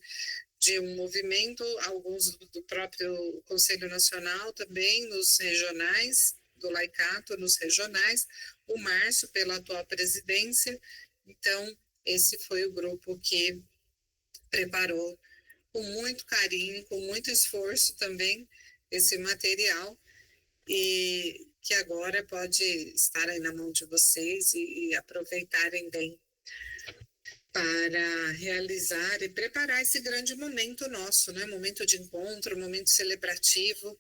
de um movimento, alguns do próprio Conselho Nacional também, nos regionais, do Laicato, nos regionais, o Márcio pela atual presidência. Então, esse foi o grupo que preparou com muito carinho, com muito esforço também, esse material, e que agora pode estar aí na mão de vocês e aproveitarem bem para realizar e preparar esse grande momento nosso, né? Momento de encontro, momento celebrativo,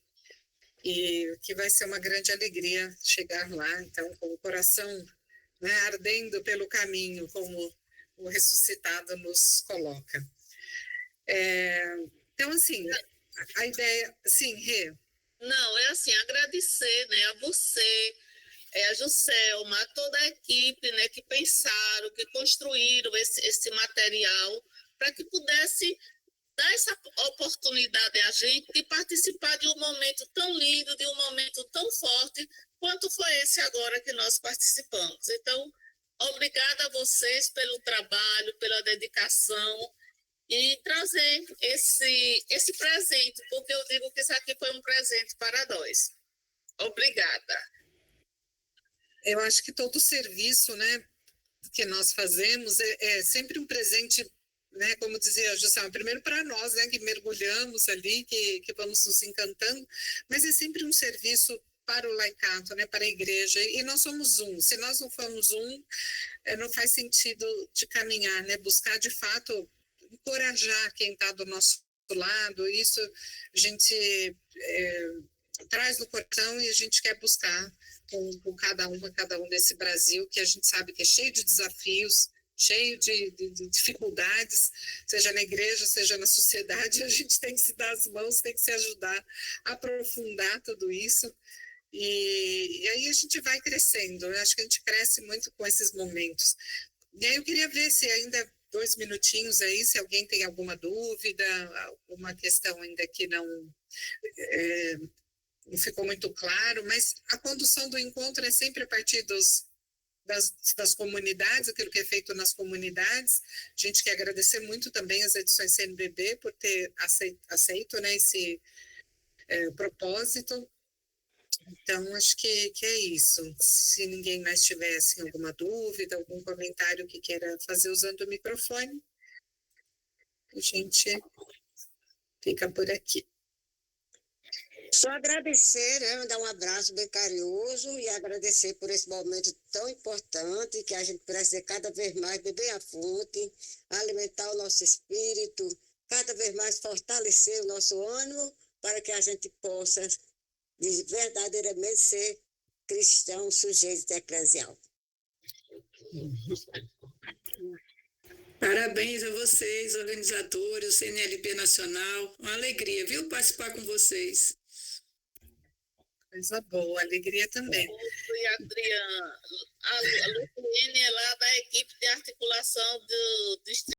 e que vai ser uma grande alegria chegar lá, então, com o coração, né, ardendo pelo caminho, como o ressuscitado nos coloca. Então, assim, a ideia... Sim, Rê? Não, é assim, agradecer, né, a você, a Juscelma, a toda a equipe, né, que pensaram, que construíram esse material para que pudesse dar essa oportunidade a gente de participar de um momento tão lindo, de um momento tão forte, quanto foi esse agora que nós participamos. Então, obrigada a vocês pelo trabalho, pela dedicação e trazer esse presente, porque eu digo que isso aqui foi um presente para nós. Obrigada. Eu acho que todo serviço, né, que nós fazemos é sempre um presente, né, como dizia a Jussama, primeiro para nós, né, que mergulhamos ali, que vamos nos encantando, mas é sempre um serviço para o laicato, né, para a igreja, e nós somos um. Se nós não formos um, não faz sentido de caminhar, né, buscar de fato encorajar quem está do nosso lado. Isso a gente traz no coração e a gente quer buscar com cada um desse Brasil, que a gente sabe que é cheio de desafios, cheio de dificuldades, seja na igreja, seja na sociedade. A gente tem que se dar as mãos, tem que se ajudar a aprofundar tudo isso, e aí a gente vai crescendo. Eu acho que a gente cresce muito com esses momentos. E aí eu queria ver se ainda 2 minutinhos aí, se alguém tem alguma dúvida, alguma questão ainda que não ficou muito claro, mas a condução do encontro é sempre a partir das comunidades, aquilo que é feito nas comunidades. A gente quer agradecer muito também as edições CNBB por ter aceito, né, esse propósito. Então, acho que é isso. Se ninguém mais tiver assim, alguma dúvida, algum comentário que queira fazer usando o microfone, a gente fica por aqui. Só agradecer, né, mandar um abraço bem carinhoso e agradecer por esse momento tão importante, que a gente precisa cada vez mais beber a fonte, alimentar o nosso espírito, cada vez mais fortalecer o nosso ânimo, para que a gente possa verdadeiramente ser cristão, sujeito eclesial. Parabéns a vocês, organizadores, o CNLB Nacional. Uma alegria, viu, participar com vocês. Coisa boa, alegria também. E Adriana, a Luciene é lá da equipe de articulação do distrito.